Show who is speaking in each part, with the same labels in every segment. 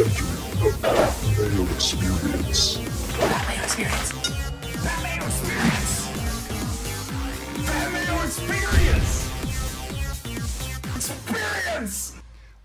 Speaker 1: Entering the Mayo Experience.
Speaker 2: That Mayo Experience. That Mayo Experience. That Mayo Experience. Experience.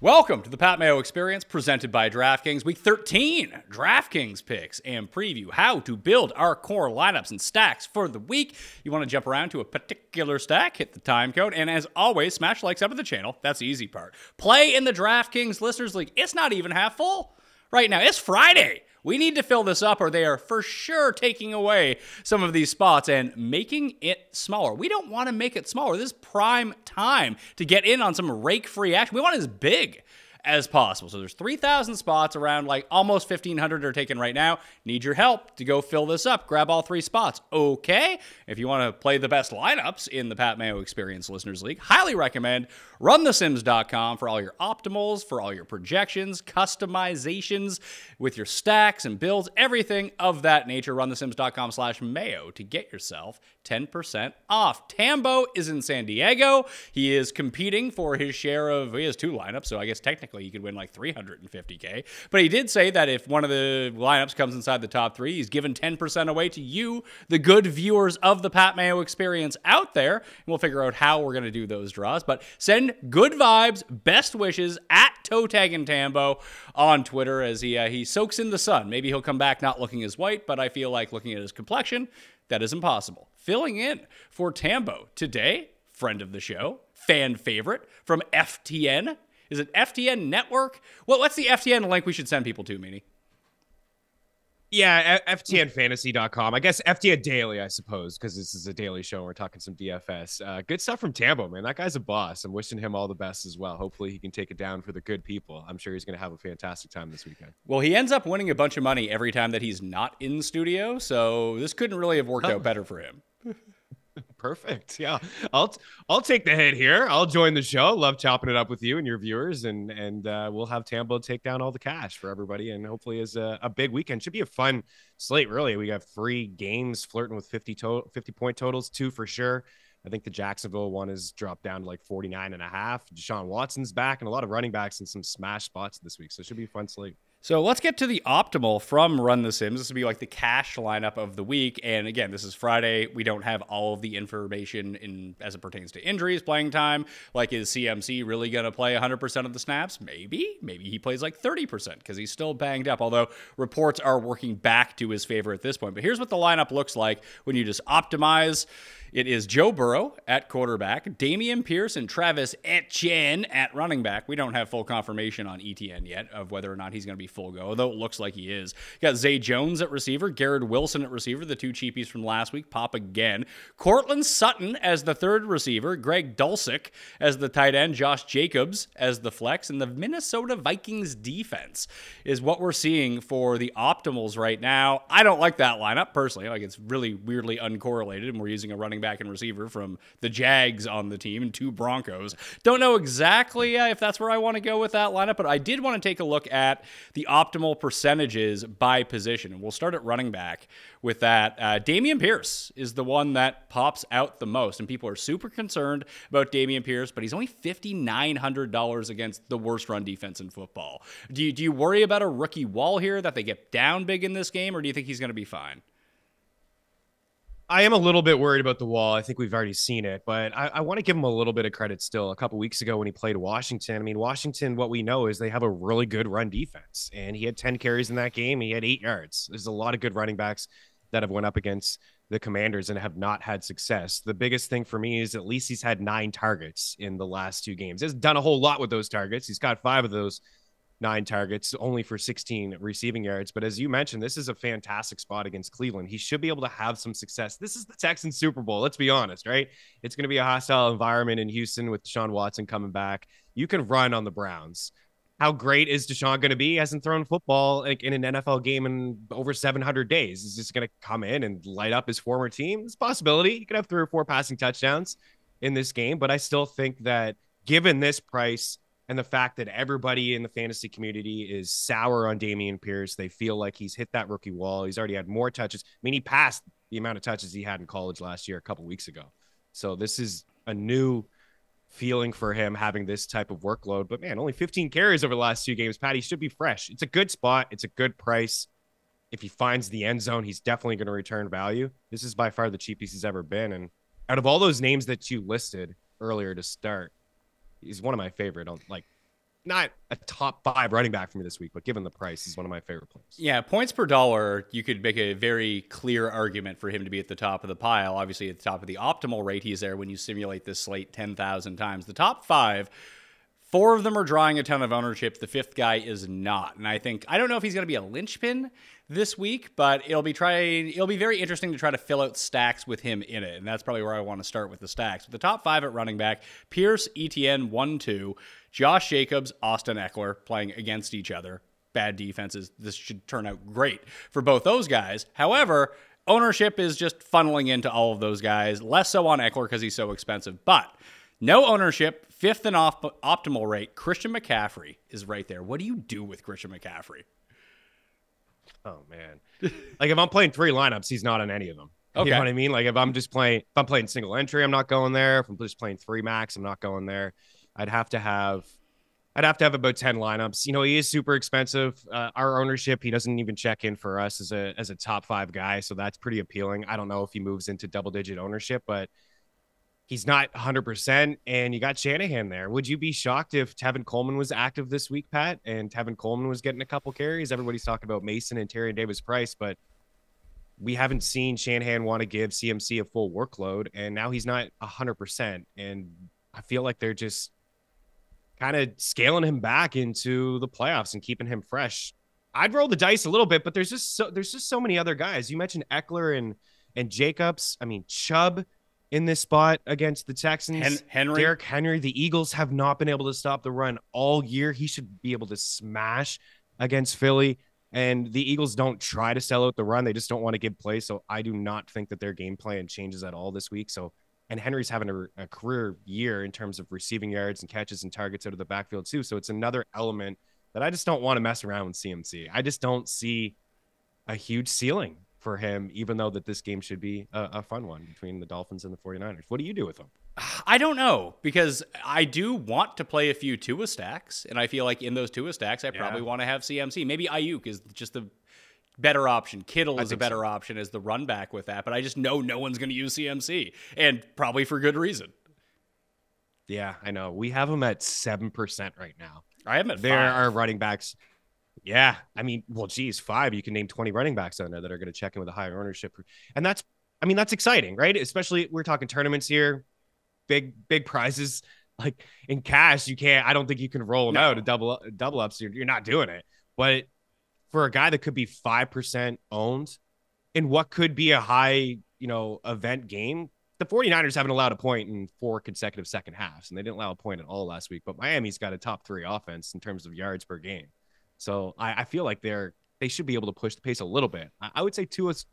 Speaker 3: Welcome to the Pat Mayo Experience, presented by DraftKings. Week 13, DraftKings Picks and preview how to build our core lineups and stacks for the week. You want to jump around to a particular stack, hit the time code, and as always, smash like sub to the channel. That's the easy part. Play in the DraftKings Listeners League. It's not even half full right now. It's Friday. We need to fill this up or they are for sure taking away some of these spots and making it smaller. We don't want to make it smaller. This is prime time to get in on some rake-free action. We want it as big as possible. So there's 3,000 spots, around like almost 1,500 are taken right now. Need your help to go fill this up. Grab all 3 spots. Okay. If you want to play the best lineups in the Pat Mayo Experience Listeners League, highly recommend runthesims.com for all your optimals, for all your projections, customizations with your stacks and builds, everything of that nature. Runthesims.com/Mayo to get yourself 10% off. Tambo is in San Diego. He is competing for his share of, he has 2 lineups, so I guess technically he could win like $350K. But he did say that if one of the lineups comes inside the top 3, he's given 10% away to you, the good viewers of the Pat Mayo Experience out there. And we'll figure out how we're going to do those draws. But send good vibes, best wishes at Toe-Tag and Tambo on Twitter as he soaks in the sun. Maybe he'll come back not looking as white, but I feel like looking at his complexion, that is impossible. Filling in for Tambo today, friend of the show, fan favorite from FTN. Is it FTN Network? Well, what's the FTN link we should send people to, Meaney?
Speaker 4: Yeah, FTNFantasy.com. I guess FTN Daily, I suppose, because this is a daily show and we're talking some DFS. Good stuff from Tambo, man. That guy's a boss. I'm wishing him all the best as well. Hopefully he can take it down for the good people. I'm sure he's going to have a fantastic time this weekend.
Speaker 3: Well, he ends up winning a bunch of money every time that he's not in studio, so this couldn't really have worked out better for him.
Speaker 4: Perfect. Yeah, I'll take the hit here. I'll join the show. Love chopping it up with you and your viewers, and we'll have Tambo take down all the cash for everybody, and hopefully is a big weekend. Should be a fun slate. Really, we got 3 games flirting with 50 point totals, 2 for sure. I think the Jacksonville one has dropped down to like 49.5. Deshaun Watson's back, and a lot of running backs in some smash spots this week, so it should be a fun slate.
Speaker 3: So let's get to the optimal from Run the Sims. This will be like the cash lineup of the week. And again, this is Friday. We don't have all of the information as it pertains to injuries, playing time. Like, is CMC really going to play 100% of the snaps? Maybe. Maybe he plays like 30% because he's still banged up, although reports are working back to his favor at this point. But here's what the lineup looks like when you just optimize. It is Joe Burrow at quarterback, Dameon Pierce and Travis Etienne at running back. We don't have full confirmation on Etienne yet of whether or not he's going to be full go, although it looks like he is. You got Zay Jones at receiver, Garrett Wilson at receiver, the 2 cheapies from last week pop again. Cortland Sutton as the 3rd receiver, Greg Dulcich as the tight end, Josh Jacobs as the flex, and the Minnesota Vikings defense is what we're seeing for the optimals right now. I don't like that lineup personally. Like, it's really weirdly uncorrelated, and we're using a running back and receiver from the Jags on the team and 2 Broncos. Don't know exactly if that's where I want to go with that lineup, but I did want to take a look at the optimal percentages by position. And we'll start at running back with that. Dameon Pierce is the one that pops out the most, and people are super concerned about Dameon Pierce, but he's only $5,900 against the worst run defense in football. Do you worry about a rookie wall here, that they get down big in this game, or do you think he's going to be fine?
Speaker 4: I am a little bit worried about the wall. I think we've already seen it, but I want to give him a little bit of credit still. A couple weeks ago when he played Washington, I mean, Washington, what we know is they have a really good run defense, and he had 10 carries in that game. He had 8 yards. There's a lot of good running backs that have went up against the Commanders and have not had success. The biggest thing for me is at least he's had 9 targets in the last 2 games. He's done a whole lot with those targets. He's got 5 of those 9 targets, only for 16 receiving yards. But as you mentioned, this is a fantastic spot against Cleveland. He should be able to have some success. This is the Texans Super Bowl. Let's be honest, right? It's going to be a hostile environment in Houston with Deshaun Watson coming back. You can run on the Browns. How great is Deshaun going to be? He hasn't thrown football like in an NFL game in over 700 days. He's just going to come in and light up his former team. It's a possibility. He could have 3 or 4 passing touchdowns in this game, but I still think that given this price and the fact that everybody in the fantasy community is sour on Dameon Pierce, they feel like he's hit that rookie wall. He's already had more touches. I mean, he passed the amount of touches he had in college last year a couple weeks ago. So this is a new feeling for him having this type of workload. But man, only 15 carries over the last 2 games. Pat, he should be fresh. It's a good spot. It's a good price. If he finds the end zone, he's definitely going to return value. This is by far the cheapest he's ever been. And out of all those names that you listed earlier to start, he's one of my favorite. Like, not a top 5 running back for me this week, but given the price, he's one of my favorite players.
Speaker 3: Yeah, points per dollar, you could make a very clear argument for him to be at the top of the pile. Obviously, at the top of the optimal rate, he's there when you simulate this slate 10,000 times. The top 5, 4 of them are drawing a ton of ownership. The 5th guy is not. And I don't know if he's going to be a linchpin this week, but it'll be very interesting to try to fill out stacks with him in it. And that's probably where I want to start with the stacks. With the top 5 at running back, Pierce, ETN, 1-2, Josh Jacobs, Austin Eckler playing against each other. Bad defenses. This should turn out great for both those guys. However, ownership is just funneling into all of those guys. Less so on Eckler because he's so expensive. But no ownership, 5th and optimal rate. Christian McCaffrey is right there. What do you do with Christian McCaffrey?
Speaker 4: Oh, man. Like, if I'm playing 3 lineups, he's not in any of them.
Speaker 3: Okay.
Speaker 4: You know what I mean? Like, if I'm playing single entry, I'm not going there. If I'm just playing 3 max, I'm not going there. I'd have to have about 10 lineups. You know, he is super expensive. Our ownership, he doesn't even check in for us as a top 5 guy. So that's pretty appealing. I don't know if he moves into double-digit ownership, but he's not 100%, and you got Shanahan there. Would you be shocked if Tevin Coleman was active this week, Pat, and Tevin Coleman was getting a couple carries? Everybody's talking about Mason and Terry Davis Price, but we haven't seen Shanahan want to give CMC a full workload, and now he's not 100%, and I feel like they're just kind of scaling him back into the playoffs and keeping him fresh. I'd roll the dice a little bit, but there's just so many other guys. You mentioned Eckler and Jacobs. I mean, Chubb in this spot against the Texans. Derrick Henry. The Eagles have not been able to stop the run all year. He should be able to smash against Philly. And the Eagles don't try to sell out the run. They just don't want to give play. So I do not think that their game plan changes at all this week. And Henry's having a career year in terms of receiving yards and catches and targets out of the backfield too. So it's another element that I just don't want to mess around with CMC. I just don't see a huge ceiling for him, even though that this game should be a fun one between the Dolphins and the 49ers. What do you do with him?
Speaker 3: I don't know, because I do want to play a few Tua stacks, and I feel like in those Tua stacks, I probably want to have CMC. Maybe Ayuk is just the better option. Kittle is a better option as the run back with that, but I just know no one's going to use CMC, and probably for good reason.
Speaker 4: Yeah, I know. We have him at 7% right now.
Speaker 3: I have him at 5.
Speaker 4: There are running backs. Yeah, I mean, well, geez, 5. You can name 20 running backs on there that are going to check in with a higher ownership, and that's exciting, right? Especially we're talking tournaments here, big prizes. Like in cash, I don't think you can roll them out to double ups. You're not doing it. But for a guy that could be 5% owned in what could be a high, event game, the 49ers haven't allowed a point in 4 consecutive second halves, and they didn't allow a point at all last week. But Miami's got a top 3 offense in terms of yards per game. So I feel like they should be able to push the pace a little bit. I would say Tua's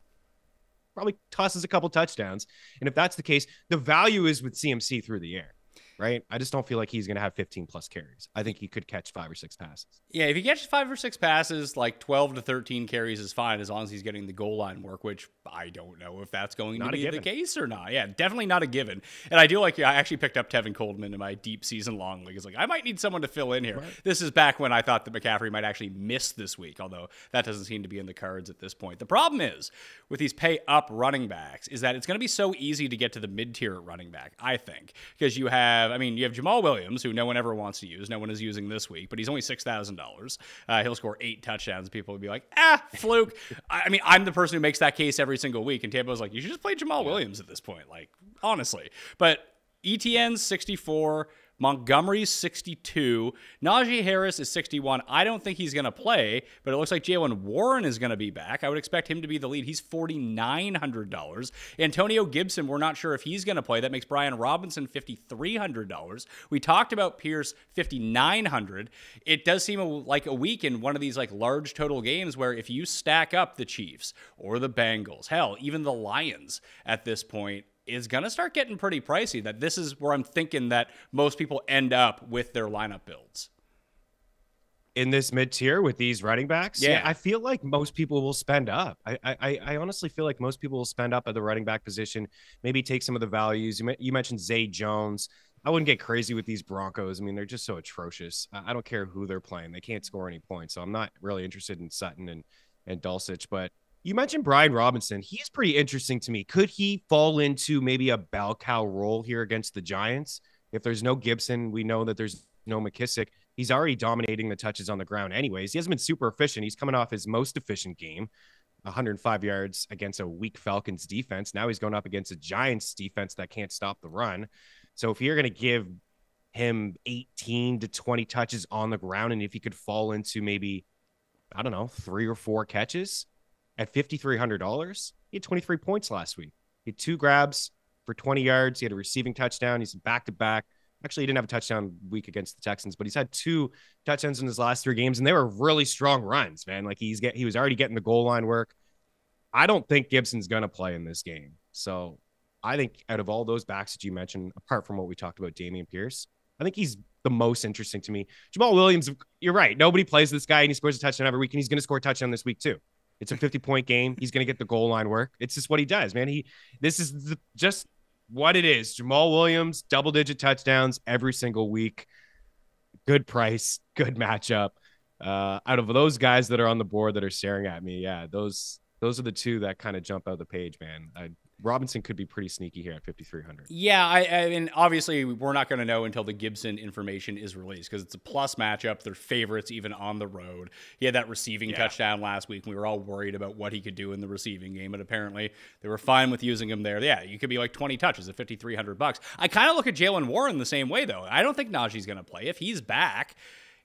Speaker 4: probably tosses a couple touchdowns. And if that's the case, the value is with CMC through the air, right? I just don't feel like he's going to have 15 plus carries. I think he could catch 5 or 6 passes.
Speaker 3: Yeah, if he catches 5 or 6 passes, like 12 to 13 carries is fine as long as he's getting the goal line work, which I don't know if that's going to be the case or not. Yeah, definitely not a given. And I do I actually picked up Tevin Coleman in my deep season long league. It's like, I might need someone to fill in here. Right. This is back when I thought that McCaffrey might actually miss this week, although that doesn't seem to be in the cards at this point. The problem is with these pay up running backs is that it's going to be so easy to get to the mid-tier running back, I think, because you have Jamal Williams, who no one ever wants to use. No one is using this week, but he's only $6,000. He'll score 8 touchdowns. People will be like, fluke. I'm the person who makes that case every single week. And Tampa's like, you should just play Jamal Williams at this point. Like, honestly. But ETN's 64, Montgomery's 62, Najee Harris is 61. I don't think he's going to play, but it looks like Jaylen Warren is going to be back. I would expect him to be the lead. He's $4,900. Antonio Gibson, we're not sure if he's going to play. That makes Brian Robinson $5,300. We talked about Pierce, $5,900. It does seem like a week in one of these like large total games where if you stack up the Chiefs or the Bengals, hell, even the Lions at this point, is going to start getting pretty pricey. That this is where I'm thinking that most people end up with their lineup builds.
Speaker 4: In this mid-tier with these running backs?
Speaker 3: Yeah,
Speaker 4: I feel like most people will spend up. I honestly feel like most people will spend up at the running back position, maybe take some of the values. You mentioned Zay Jones. I wouldn't get crazy with these Broncos. I mean, they're just so atrocious. I don't care who they're playing. They can't score any points. So I'm not really interested in Sutton and Dulcich. But you mentioned Brian Robinson. He's pretty interesting to me. Could he fall into maybe a bell cow role here against the Giants? If there's no Gibson, we know that there's no McKissick. He's already dominating the touches on the ground anyways. He hasn't been super efficient. He's coming off his most efficient game, 105 yards against a weak Falcons defense. Now he's going up against a Giants defense that can't stop the run. So if you're going to give him 18 to 20 touches on the ground, and if he could fall into maybe, I don't know, 3 or 4 catches at $5,300, he had 23 points last week. He had 2 grabs for 20 yards. He had a receiving touchdown. He's back-to-back. Actually, he didn't have a touchdown week against the Texans, but he's had 2 touchdowns in his last 3 games, and they were really strong runs, man. Like he was already getting the goal line work. I don't think Gibson's going to play in this game. So I think out of all those backs that you mentioned, apart from what we talked about, Dameon Pierce, I think he's the most interesting to me. Jamal Williams, you're right. Nobody plays this guy, and he scores a touchdown every week, and he's going to score a touchdown this week too. It's a 50-point game. He's going to get the goal line work. It's just what he does, man. This is just what it is. Jamal Williams, double-digit touchdowns every single week. Good price, good matchup. Out of those guys that are on the board that are staring at me, yeah, those are the 2 that kind of jump out the page, man. Robinson could be pretty sneaky here at 5,300.
Speaker 3: Yeah, I mean, obviously, we're not going to know until the Gibson information is released because it's a plus matchup. They're favorites even on the road. He had that receiving touchdown last week. We were all worried about what he could do in the receiving game, and apparently they were fine with using him there. Yeah, you could be like 20 touches at $5,300. I kind of look at Jaylen Warren the same way, though. I don't think Najee's going to play. If he's back,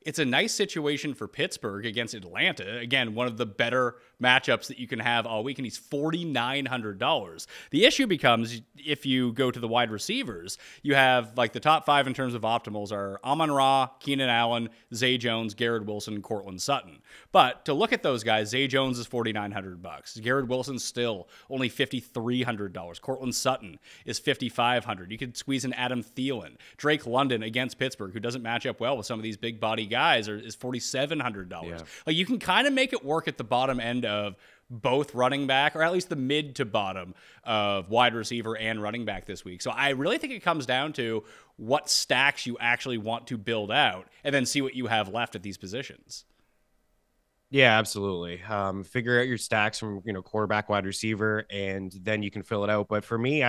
Speaker 3: it's a nice situation for Pittsburgh against Atlanta. Again, one of the better matchups that you can have all week, and he's $4,900. The issue becomes if you go to the wide receivers, you have like the top 5 in terms of optimals are Amon-Ra, Keenan Allen, Zay Jones, Garrett Wilson, and Cortland Sutton. But to look at those guys, Zay Jones is $4,900. Garrett Wilson's still only $5,300. Cortland Sutton is $5,500. You could squeeze in Adam Thielen. Drake London against Pittsburgh, who doesn't match up well with some of these big body guys, is $4,700. Yeah. Like you can kind of make it work at the bottom end of both running back, or at least the mid to bottom of wide receiver and running back this week. So I really think it comes down to what stacks you actually want to build out and then see what you have left at these positions.
Speaker 4: Yeah, absolutely. Figure out your stacks from, quarterback, wide receiver, and then you can fill it out. But for me,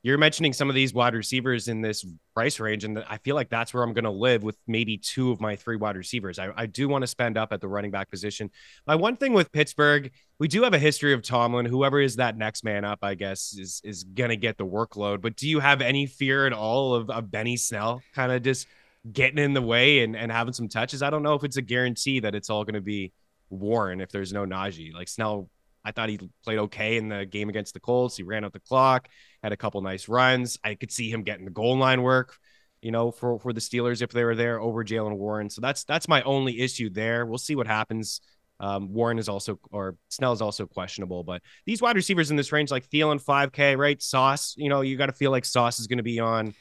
Speaker 4: you're mentioning some of these wide receivers in this price range, and I feel like that's where I'm going to live with maybe 2 of my 3 wide receivers. I do want to spend up at the running back position. My one thing with Pittsburgh, we do have a history of Tomlin. Whoever is that next man up, I guess, is going to get the workload. But do you have any fear at all of Benny Snell kind of just getting in the way and having some touches? I don't know if it's a guarantee that it's all going to be Warren if there's no Najee. Like Snell, I thought he played okay in the game against the Colts. He ran out the clock, had a couple nice runs. I could see him getting the goal line work, for the Steelers if they were there over Jaylen Warren. So that's my only issue there. We'll see what happens. Snell is also questionable, but these wide receivers in this range, like Thielen, 5K, right? Sauce, you got to feel like Sauce is going to be on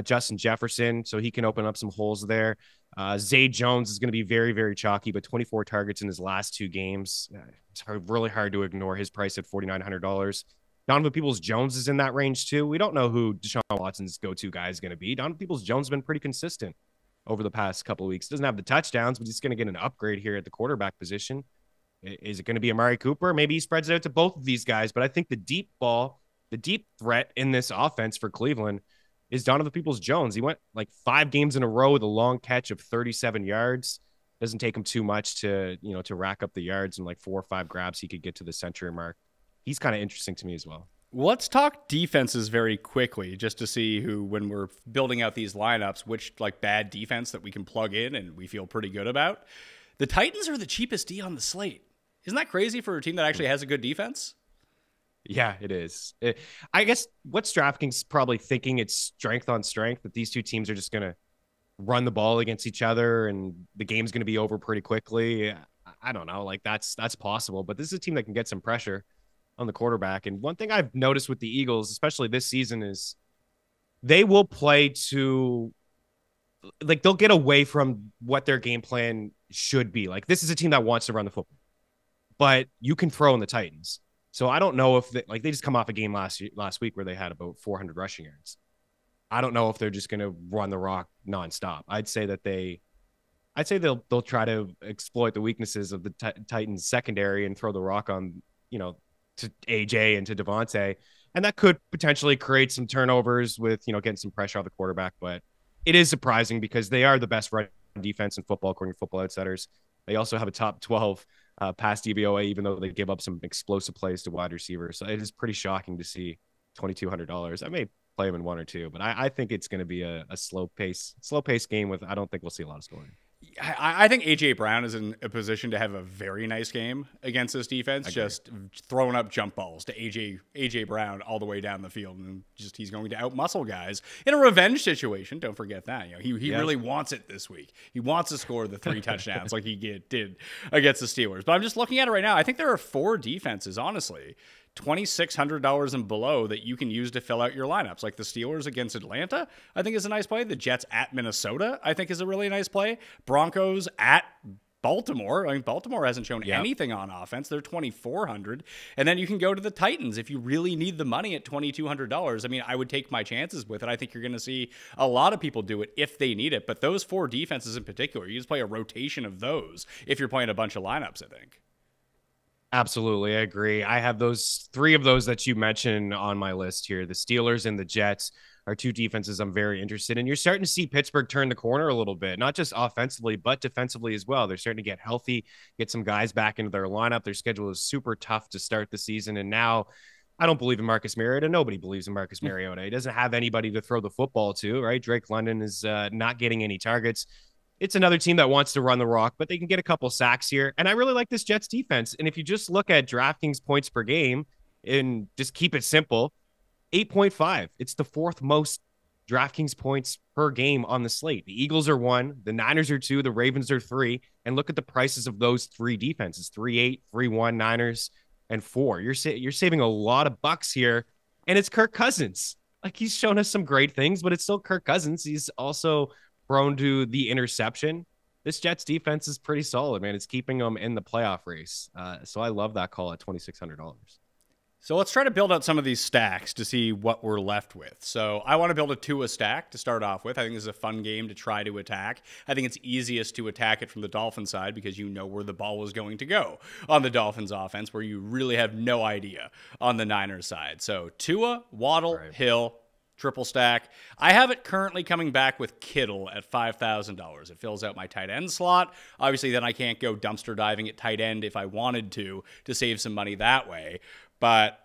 Speaker 4: Justin Jefferson, so he can open up some holes there. Zay Jones is going to be very, very chalky, but 24 targets in his last 2 games. It's really hard to ignore his price at $4,900. Donovan Peoples-Jones is in that range too. We don't know who Deshaun Watson's go-to guy is going to be. Donovan Peoples-Jones has been pretty consistent over the past couple of weeks. Doesn't have the touchdowns, but he's going to get an upgrade here at the quarterback position. Is it going to be Amari Cooper? Maybe he spreads it out to both of these guys, but I think the deep threat in this offense for Cleveland is Donovan Peoples-Jones. He went like 5 games in a row with a long catch of 37 yards. Doesn't take him too much to rack up the yards, and like 4 or 5 grabs he could get to the century mark. He's kind of interesting to me as well.
Speaker 3: Let's talk defenses very quickly, just to see who, when we're building out these lineups, which like bad defense that we can plug in and we feel pretty good about. The Titans are the cheapest D on the slate. Isn't that crazy for a team that actually has a good defense?
Speaker 4: Yeah, it is. I guess what's DraftKings probably thinking it's strength on strength, that these 2 teams are just going to run the ball against each other and the game's going to be over pretty quickly. I don't know. Like that's possible, but this is a team that can get some pressure on the quarterback. And one thing I've noticed with the Eagles, especially this season, is they will play to, like, they'll get away from what their game plan should be. Like, this is a team that wants to run the football, but you can throw in the Titans. So I don't know if they just come off a game last week where they had about 400 rushing yards. I don't know if they're just going to run the rock nonstop. I'd say they'll try to exploit the weaknesses of the Titans secondary and throw the rock on, to AJ and to Devontae. And that could potentially create some turnovers with, getting some pressure on the quarterback. But it is surprising because they are the best run defense in football, according to Football Outsiders. They also have a top 12 pass DVOA, even though they give up some explosive plays to wide receivers. So it is pretty shocking to see $2,200. I may play them in one or two, but I think it's going to be a slow pace game with, I don't think we'll see a lot of scoring.
Speaker 3: I think A.J. Brown is in a position to have a very nice game against this defense, just throwing up jump balls to A.J. Brown all the way down the field, and just he's going to outmuscle guys in a revenge situation. Don't forget that. He really wants it this week. He wants to score the 3 touchdowns like he did against the Steelers. But I'm just looking at it right now. I think there are 4 defenses, honestly, $2,600 and below that you can use to fill out your lineups. Like the Steelers against Atlanta, I think is a nice play. The Jets at Minnesota, I think is a really nice play. Broncos at Baltimore. I mean, Baltimore hasn't shown anything on offense. They're $2,400. And then you can go to the Titans if you really need the money at $2,200. I mean, I would take my chances with it. I think you're going to see a lot of people do it if they need it. But those 4 defenses in particular, you just play a rotation of those if you're playing a bunch of lineups, I think.
Speaker 4: Absolutely. I agree. I have those 3 of those that you mentioned on my list here. The Steelers and the Jets are 2 defenses I'm very interested in. You're starting to see Pittsburgh turn the corner a little bit, not just offensively, but defensively as well. They're starting to get healthy, get some guys back into their lineup. Their schedule is super tough to start the season. And now I don't believe in Marcus Mariota. Nobody believes in Marcus Mariota. He doesn't have anybody to throw the football to, right? Drake London is not getting any targets. It's another team that wants to run the rock, but they can get a couple sacks here. And I really like this Jets defense. And if you just look at DraftKings points per game and just keep it simple, 8.5. It's the 4th most DraftKings points per game on the slate. The Eagles are 1, the Niners are 2, the Ravens are 3. And look at the prices of those 3 defenses: 3-8, 3-1, Niners, and 4. You're saving a lot of bucks here. And it's Kirk Cousins. Like, he's shown us some great things, but it's still Kirk Cousins. He's also prone to the interception. This Jets defense is pretty solid, man. It's keeping them in the playoff race. So I love that call at $2,600.
Speaker 3: So let's try to build out some of these stacks to see what we're left with. So I want to build a Tua stack to start off with. I think this is a fun game to try to attack. I think it's easiest to attack it from the Dolphins side because you know where the ball is going to go on the Dolphins offense, where you really have no idea on the Niners side. So Tua, Waddle, Hill, triple stack. I have it currently coming back with Kittle at $5,000. It fills out my tight end slot. Obviously, then I can't go dumpster diving at tight end if I wanted to save some money that way. But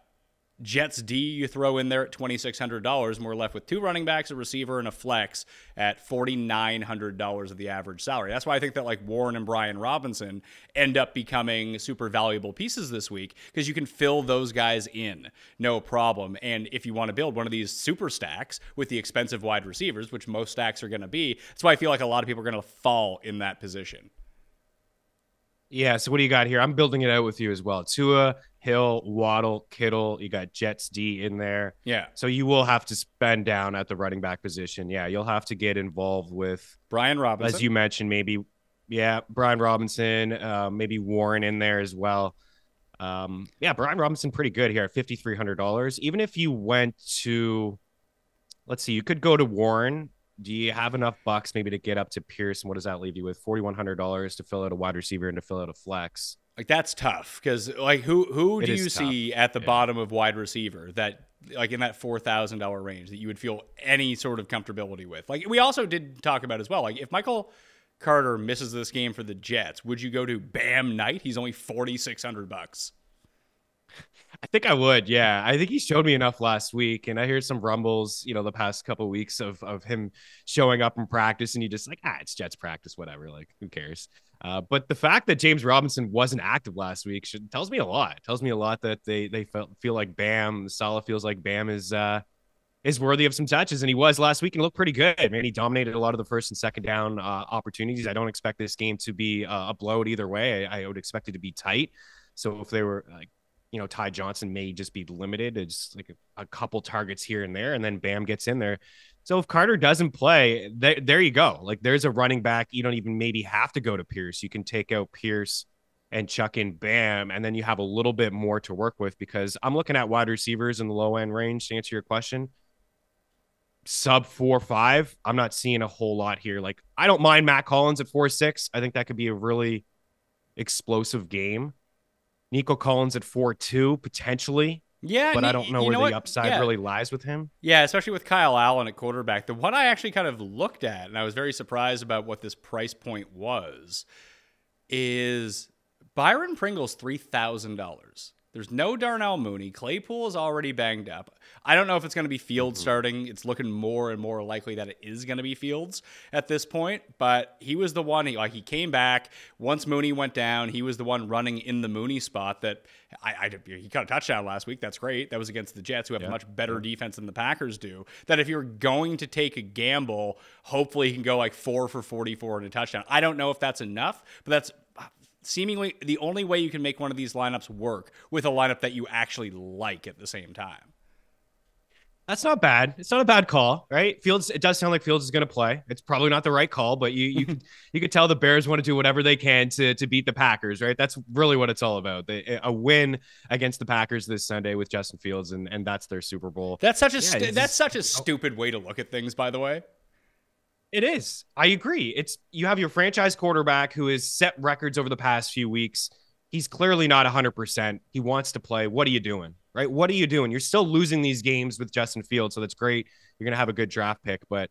Speaker 3: Jets D you throw in there at $2,600, and we're left with 2 running backs, a receiver, and a flex at $4,900 of the average salary. That's why I think that like Warren and Brian Robinson end up becoming super valuable pieces this week, because you can fill those guys in, no problem. And if you want to build one of these super stacks with the expensive wide receivers, which most stacks are going to be, that's why I feel like a lot of people are going to fall in that position.
Speaker 4: Yeah, so what do you got here? I'm building it out with you as well. Tua, Hill, Waddle, Kittle. You got Jets D in there.
Speaker 3: Yeah.
Speaker 4: So you will have to spend down at the running back position. Yeah, you'll have to get involved with
Speaker 3: Brian Robinson.
Speaker 4: As you mentioned, maybe, Brian Robinson, maybe Warren in there as well. Brian Robinson pretty good here at $5,300. Even if you went to, let's see, you could go to Warren. Do you have enough bucks maybe to get up to Pierce? And what does that leave you with? $4,100 to fill out a wide receiver and to fill out a flex.
Speaker 3: Like, that's tough because like who do you see at the bottom of wide receiver that like in that $4,000 range that you would feel any sort of comfortability with? Like, we also did talk about as well, like if Michael Carter misses this game for the Jets, would you go to Bam Knight? He's only $4,600.
Speaker 4: I think I would. Yeah. I think he showed me enough last week, and I heard some rumbles, the past couple of weeks of him showing up in practice, and you just like, it's Jets practice, whatever. Like, who cares? But the fact that James Robinson wasn't active last week tells me a lot. It tells me a lot that they feel like Bam, Salah feels like Bam is worthy of some touches, and he was last week and looked pretty good. Man, he dominated a lot of the first and second down opportunities. I don't expect this game to be a blowout either way. I would expect it to be tight. So if they were like, Ty Johnson may just be limited. It's like a couple targets here and there, and then Bam gets in there. So if Carter doesn't play, there you go. Like, there's a running back. You don't even maybe have to go to Pierce. You can take out Pierce and chuck in Bam, and then you have a little bit more to work with, because I'm looking at wide receivers in the low end range to answer your question. sub 4-5. I'm not seeing a whole lot here. Like, I don't mind Matt Collins at 4-6. I think that could be a really explosive game. Nico Collins at 4-2 potentially.
Speaker 3: Yeah,
Speaker 4: but I don't know where the upside really lies with him.
Speaker 3: Yeah, especially with Kyle Allen at quarterback. The one I actually kind of looked at, and I was very surprised about what this price point was, is Byron Pringle's $3,000. There's no Darnell Mooney. Claypool is already banged up. I don't know if it's going to be Fields starting. It's looking more and more likely that it is going to be Fields at this point. But he was the one. He came back once Mooney went down. He was the one running in the Mooney spot that he caught a touchdown last week. That's great. That was against the Jets, who have a much better defense than the Packers do. That if you're going to take a gamble, hopefully you can go like 4 for 44 and a touchdown. I don't know if that's enough, but that's seemingly the only way you can make one of these lineups work with a lineup that you actually like at the same time.
Speaker 4: That's not bad. It's not a bad call, right? Fields. It does sound like Fields is going to play. It's probably not the right call, but you could tell the Bears want to do whatever they can to beat the Packers, right? That's really what it's all about. A win against the Packers this Sunday with Justin Fields, and that's their Super Bowl.
Speaker 3: That's such a stupid way to look at things, by the way.
Speaker 4: It is. I agree. You have your franchise quarterback who has set records over the past few weeks. He's clearly not 100%. He wants to play. What are you doing? Right? What are you doing? You're still losing these games with Justin Fields, so that's great. You're going to have a good draft pick, but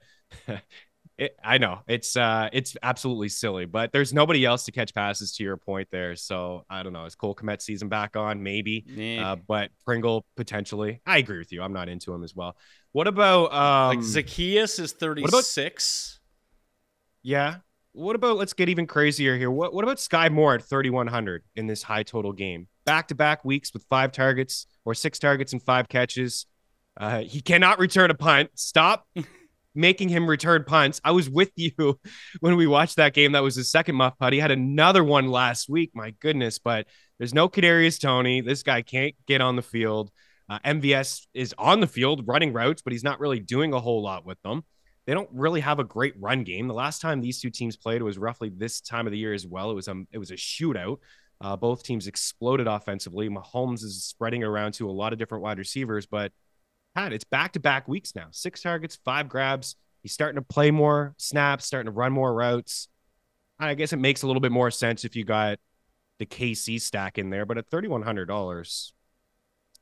Speaker 4: I know it's absolutely silly, but there's nobody else to catch passes to your point there. So I don't know. Is Cole Kmet season back on? Maybe. But Pringle potentially. I agree with you. I'm not into him as well. What about
Speaker 3: like Zacchaeus is 36?
Speaker 4: Yeah. What about, let's get even crazier here. What about Sky Moore at 3,100 in this high total game? Back-to-back weeks with 5 targets or 6 targets and 5 catches. He cannot return a punt. Stop making him return punts. I was with you when we watched that game. That was his second muff putt. He had another one last week. My goodness, but there's no Kadarius Toney. This guy can't get on the field. MVS is on the field running routes, but he's not really doing a whole lot with them. They don't really have a great run game. The last time these two teams played was roughly this time of the year as well. It was a shootout. Both teams exploded offensively. Mahomes is spreading it around to a lot of different wide receivers, but Pat, it's back-to-back weeks now. 6 targets, 5 grabs. He's starting to play more snaps, starting to run more routes. I guess it makes a little bit more sense if you got the KC stack in there, but at $3,100,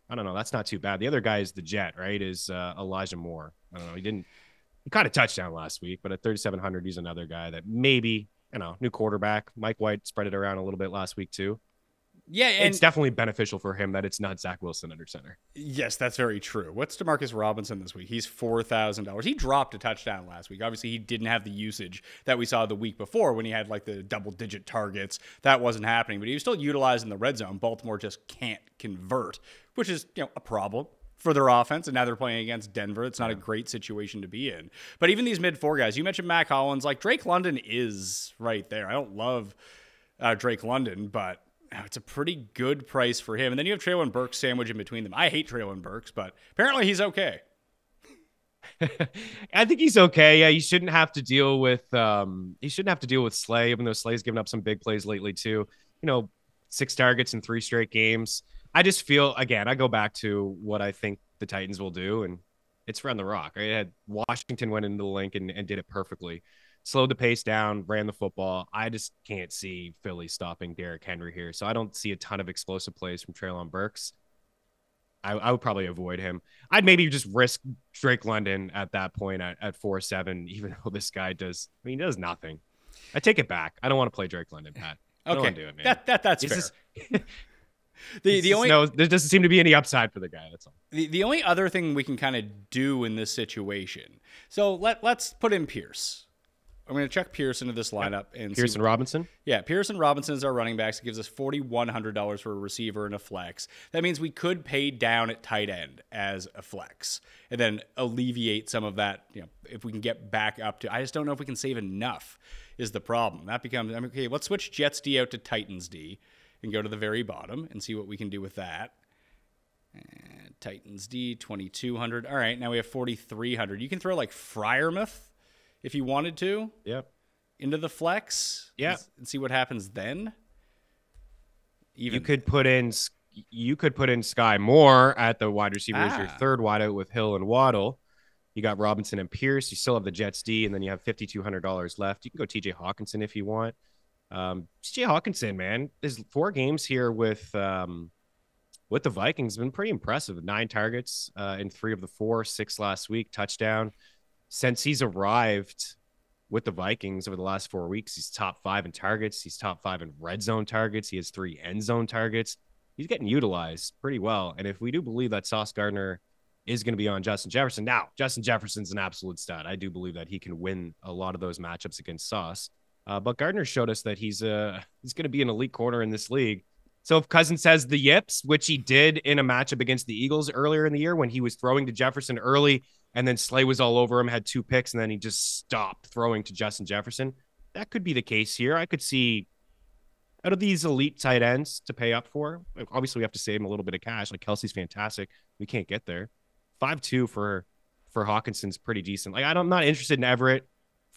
Speaker 4: I don't know. That's not too bad. The other guy is the Jet, right? Is Elijah Moore. I don't know. He caught a touchdown last week, but at 3,700, he's another guy that maybe, new quarterback. Mike White spread it around a little bit last week too.
Speaker 3: Yeah, and
Speaker 4: it's definitely beneficial for him that it's not Zach Wilson under center.
Speaker 3: Yes, that's very true. What's DeMarcus Robinson this week? He's $4,000. He dropped a touchdown last week. Obviously, he didn't have the usage that we saw the week before when he had like the double-digit targets. That wasn't happening, but he was still utilized in the red zone. Baltimore just can't convert, which is a problem for their offense, and now they're playing against Denver. It's not a great situation to be in. But even these mid-4 guys, you mentioned Mac Hollins, like Drake London is right there. I don't love Drake London, but it's a pretty good price for him. And then you have Treylon Burks sandwiched in between them. I hate Treylon Burks, but apparently he's okay.
Speaker 4: I think he's okay. Yeah, you shouldn't have to deal with Slay, even though Slay's given up some big plays lately too. 6 targets in 3 straight games. I just feel, again, I go back to what I think the Titans will do, and it's run the rock. Right? Had Washington went into the link and did it perfectly. Slowed the pace down, ran the football. I just can't see Philly stopping Derrick Henry here. So I don't see a ton of explosive plays from Treylon Burks. I would probably avoid him. I'd maybe just risk Drake London at that point at 4-7, even though this guy does nothing. I take it back. I don't want to play Drake London, Pat. I don't want to do it, man.
Speaker 3: That's fair.
Speaker 4: There doesn't seem to be any upside for the guy. That's all.
Speaker 3: The only other thing we can kind of do in this situation. So let's put in Pierce. I'm going to check Pierce into this lineup and
Speaker 4: Pierce and Robinson.
Speaker 3: Yeah, Pierce and Robinson is our running backs. It gives us $4,100 for a receiver and a flex. That means we could pay down at tight end as a flex and then alleviate some of that. If we can get back up to, I just don't know if we can save enough. Is the problem that becomes okay? Let's switch Jets D out to Titans D and go to the very bottom and see what we can do with that. And Titans D 2,200. All right, now we have 4,300. You can throw like Freiermuth if you wanted to.
Speaker 4: Yep.
Speaker 3: Into the flex.
Speaker 4: Yeah.
Speaker 3: And see what happens then.
Speaker 4: You could put in Sky Moore at the wide receiver as your third wideout with Hill and Waddle. You got Robinson and Pierce. You still have the Jets D, and then you have $5,200 left. You can go TJ Hawkinson if you want. TJ Hawkinson, man, his 4 games here with the Vikings have been pretty impressive. 9 targets in 3 of the 4, 6 last week, touchdown. Since he's arrived with the Vikings over the last 4 weeks, he's top 5 in targets. He's top 5 in red zone targets. He has 3 end zone targets. He's getting utilized pretty well. And if we do believe that Sauce Gardner is going to be on Justin Jefferson, now Justin Jefferson's an absolute stud. I do believe that he can win a lot of those matchups against Sauce. But Gardner showed us that he's going to be an elite corner in this league. So if Cousins has the yips, which he did in a matchup against the Eagles earlier in the year when he was throwing to Jefferson early and then Slay was all over him, had 2 picks, and then he just stopped throwing to Justin Jefferson, that could be the case here. I could see out of these elite tight ends to pay up for. Obviously, we have to save him a little bit of cash. Like Kelsey's fantastic. We can't get there. 5.2 for Hawkinson's pretty decent. Like I'm not interested in Everett.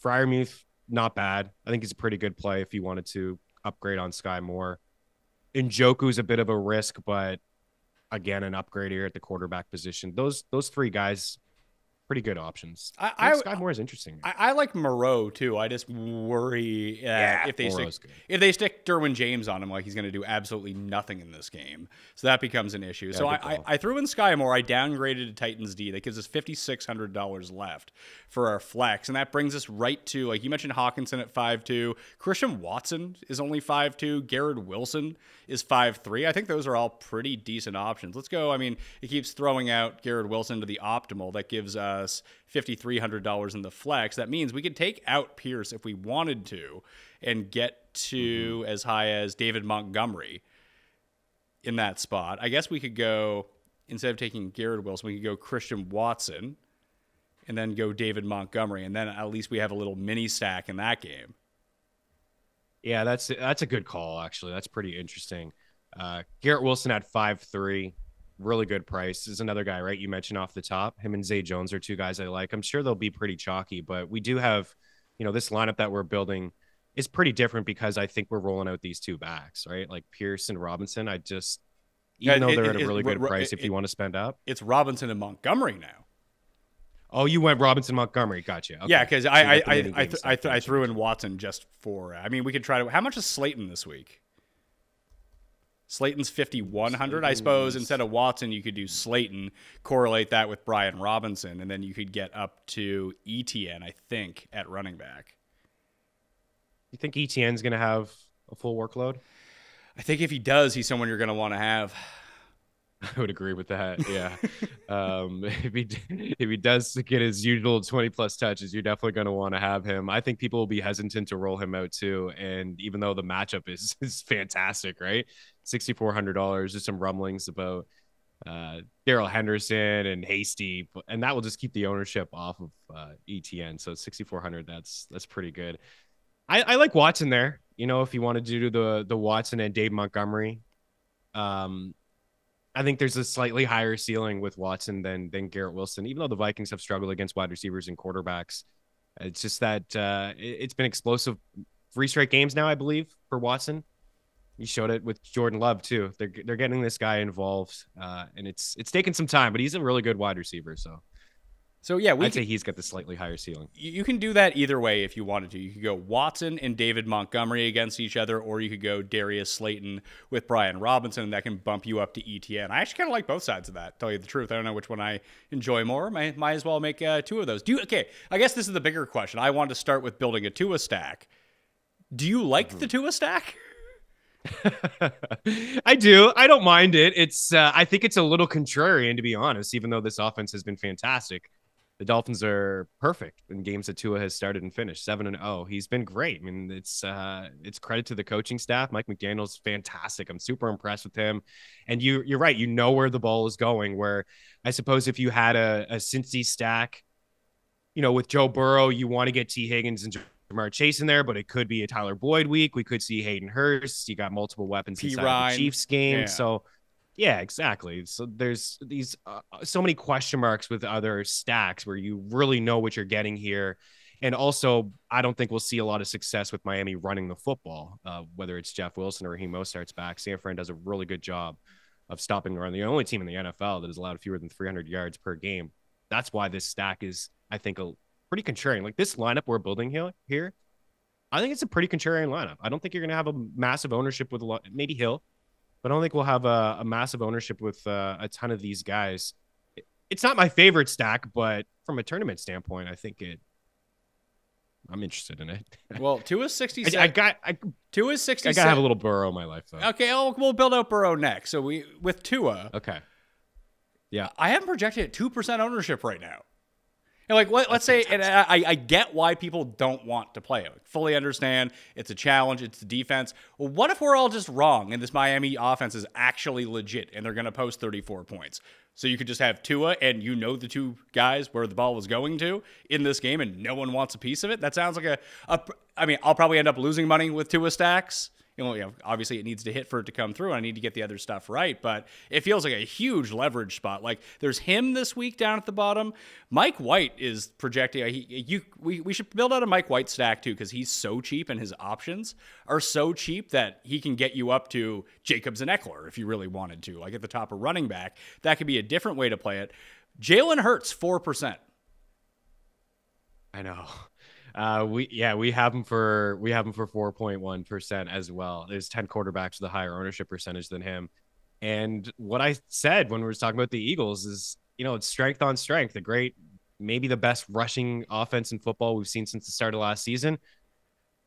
Speaker 4: Freiermuth, not bad. I think he's a pretty good play if you wanted to upgrade on Sky Moore. Njoku's a bit of a risk, but again, an upgrade here at the quarterback position. Those 3 guys, pretty good options. Sky Moore is interesting.
Speaker 3: I like Moreau too. I just worry if they stick Derwin James on him, like he's going to do absolutely nothing in this game. So that becomes an issue. Yeah, so I threw in Sky Moore. I downgraded to Titans D. That gives us $5,600 left for our flex, and that brings us right to, like you mentioned, Hawkinson at 5.2. Christian Watson is only 5.2. Garrett Wilson is 5.3. I think those are all pretty decent options. Let's go. I mean, it keeps throwing out Garrett Wilson to the optimal. That gives us $5,300 in the flex. That means we could take out Pierce if we wanted to and get to as high as David Montgomery in that spot. I guess we could go, instead of taking Garrett Wilson, we could go Christian Watson and then go David Montgomery, and then at least we have a little mini stack in that game.
Speaker 4: Yeah, that's a good call, actually. That's pretty interesting. Garrett Wilson at 5.3. Really good price. This is another guy, right? You mentioned off the top. Him and Zay Jones are 2 guys I like. I'm sure they'll be pretty chalky, but we do have, this lineup that we're building is pretty different because I think we're rolling out these 2 backs, right? Like Pierce and Robinson. Even though they're at a really good price if you want to spend up.
Speaker 3: It's Robinson and Montgomery now.
Speaker 4: Oh, you went Robinson Montgomery. Gotcha. Okay.
Speaker 3: Yeah, because I threw in Watson just for. I mean, we could try to. How much is Slayton this week? Slayton's 5,100. I suppose instead of Watson, you could do Slayton, correlate that with Brian Robinson, and then you could get up to ETN, I think, at running back.
Speaker 4: You think ETN's going to have a full workload?
Speaker 3: I think if he does, he's someone you're going to want to have.
Speaker 4: I would agree with that. Yeah. If he does get his usual 20+ touches, you're definitely going to want to have him. I think people will be hesitant to roll him out too. And even though the matchup is fantastic, right? $6,400, there's some rumblings about Darrell Henderson and Hasty, and that will just keep the ownership off of ETN. So 6,400, that's pretty good. I like Watson there. If you want to do the Watson and Dave Montgomery, I think there's a slightly higher ceiling with Watson than Garrett Wilson, even though the Vikings have struggled against wide receivers and quarterbacks. It's just that it's been explosive 3 straight games now, I believe, for Watson. You showed it with Jordan Love too. They're getting this guy involved, and it's taken some time, but he's a really good wide receiver. So yeah, I'd say he's got the slightly higher ceiling.
Speaker 3: You can do that either way if you wanted to. You could go Watson and David Montgomery against each other, or you could go Darius Slayton with Brian Robinson, and that can bump you up to ETN. I actually kind of like both sides of that, to tell you the truth. I don't know which one I enjoy more. Might as well make 2 of those. Okay, I guess this is the bigger question. I wanted to start with building a Tua stack. Do you like the Tua stack?
Speaker 4: I do. I don't mind it. It's I think it's a little contrarian, to be honest, even though this offense has been fantastic. The Dolphins are perfect in games that Tua has started and finished 7-0. He's been great. I mean, it's credit to the coaching staff. Mike McDaniel's fantastic. I'm super impressed with him. And you're right. You know where the ball is going. Where I suppose if you had a Cincy stack, with Joe Burrow, you want to get T. Higgins and Jamar Chase in there, but it could be a Tyler Boyd week. We could see Hayden Hurst. You got multiple weapons inside the Chiefs game. Yeah. So. Yeah, exactly. So there's these so many question marks with other stacks where you really know what you're getting here. And also, I don't think we'll see a lot of success with Miami running the football, whether it's Jeff Wilson or Raheem Mostert's back. San Fran does a really good job of stopping the run. The only team in the NFL that has allowed fewer than 300 yards per game that's why this stack is, I think, a pretty contrarian. Like this lineup we're building here, I think it's a pretty contrarian lineup. I don't think you're going to have a massive ownership with maybe Hill, but I don't think we'll have a massive ownership with a ton of these guys. It's not my favorite stack, but from a tournament standpoint, I think I'm interested in it.
Speaker 3: Well, 2 is 66. 2 is 66.
Speaker 4: I gotta have a little Burrow in my life, though.
Speaker 3: Okay, we'll build out Burrow next. So with Tua.
Speaker 4: Okay. Yeah.
Speaker 3: I have him projected at 2% ownership right now. And like, let's say, and I get why people don't want to play it. I fully understand. It's a challenge. It's the defense. Well, what if we're all just wrong and this Miami offense is actually legit and they're going to post 34 points? So you could just have Tua and the two guys where the ball was going to in this game and no one wants a piece of it? That sounds like I mean, I'll probably end up losing money with Tua stacks. Obviously it needs to hit for it to come through. I need to get the other stuff right, but it feels like a huge leverage spot. Like there's him this week down at the bottom. Mike White is projecting. We should build out a Mike White stack too, because he's so cheap and his options are so cheap that he can get you up to Jacobs and Eckler if you really wanted to. Like at the top of running back, that could be a different way to play it. Jalen Hurts 4%.
Speaker 4: I know. We have him for 4.1% as well. There's 10 quarterbacks with a higher ownership percentage than him. And what I said when we were talking about the Eagles is, it's strength on strength, maybe the best rushing offense in football we've seen since the start of last season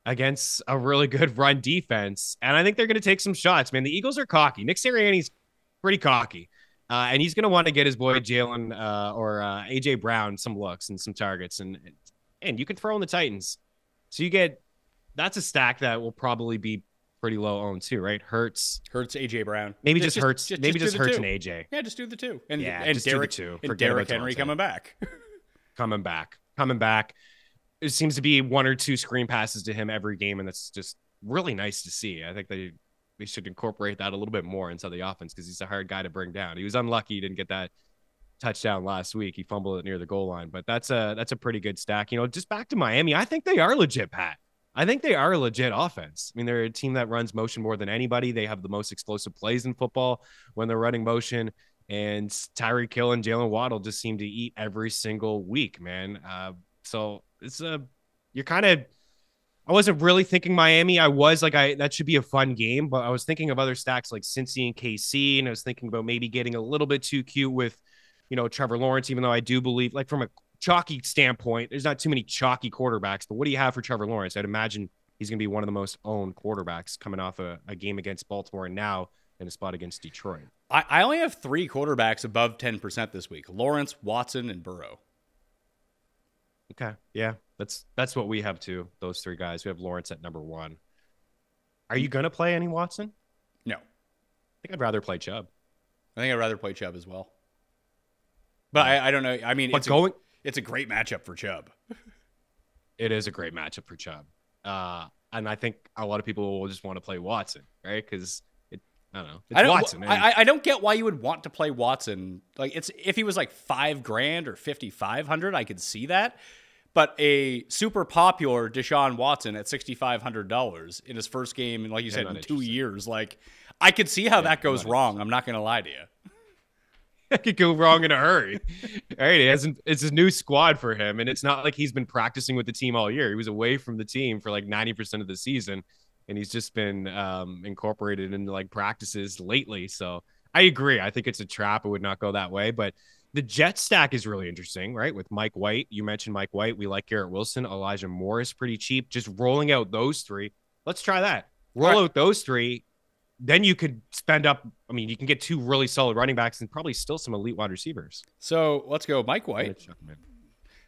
Speaker 4: against a really good run defense. And I think they're going to take some shots, man. The Eagles are cocky. Nick Sirianni's pretty cocky. And he's going to want to get his boy Jalen or AJ Brown some looks and some targets. And you can throw in the Titans. So that's a stack that will probably be pretty low owned too, right? Hurts,
Speaker 3: AJ Brown.
Speaker 4: Maybe just Hurts and AJ.
Speaker 3: Yeah, just do the two. And
Speaker 4: Derrick
Speaker 3: Henry coming back.
Speaker 4: coming back. It seems to be one or two screen passes to him every game, and that's just really nice to see. I think they should incorporate that a little bit more inside the offense because he's a hard guy to bring down. He was unlucky he didn't get that touchdown last week. He fumbled it near the goal line, but that's a pretty good stack. Just back to Miami, I think they are legit, Pat. I think they are a legit offense. I mean, they're a team that runs motion more than anybody. They have the most explosive plays in football when they're running motion, and Tyreek Hill and Jalen Waddle just seem to eat every single week, man. So it's you're kind of, I wasn't really thinking Miami. That should be a fun game, but I was thinking of other stacks like Cincy and KC, and I was thinking about maybe getting a little bit too cute with Trevor Lawrence, even though I do believe, like from a chalky standpoint, there's not too many chalky quarterbacks, but what do you have for Trevor Lawrence? I'd imagine he's going to be one of the most owned quarterbacks coming off a game against Baltimore and now in a spot against Detroit.
Speaker 3: I only have 3 quarterbacks above 10% this week: Lawrence, Watson, and Burrow.
Speaker 4: Okay. Yeah, that's what we have too. Those 3 guys. We have Lawrence at number 1. Are you going to play any Watson?
Speaker 3: No.
Speaker 4: I think I'd rather play Chubb.
Speaker 3: I think I'd rather play Chubb as well. But I don't know. I mean, it's a great matchup for Chubb.
Speaker 4: It is a great matchup for Chubb. And I think a lot of people will just want to play Watson, right? Because I don't know. It's Watson.
Speaker 3: I don't get why you would want to play Watson. Like, if he was like $5,000 or $5,500, I could see that. But a super popular Deshaun Watson at $6,500 in his first game, and like you said, in 2 years, like I could see how that goes wrong. I'm not going to lie to you.
Speaker 4: That could go wrong in a hurry. All right, it's a new squad for him, and it's not like he's been practicing with the team all year. He was away from the team for like 90% of the season, and he's just been incorporated into like practices lately. So I agree. I think it's a trap. It would not go that way, but the Jet stack is really interesting, right? With Mike White, you mentioned Mike White. We like Garrett Wilson, Elijah Morris, pretty cheap. Just rolling out those 3. Let's try that. Roll out those 3. Then you could spend up. I mean, you can get 2 really solid running backs and probably still some elite wide receivers.
Speaker 3: So let's go Mike White.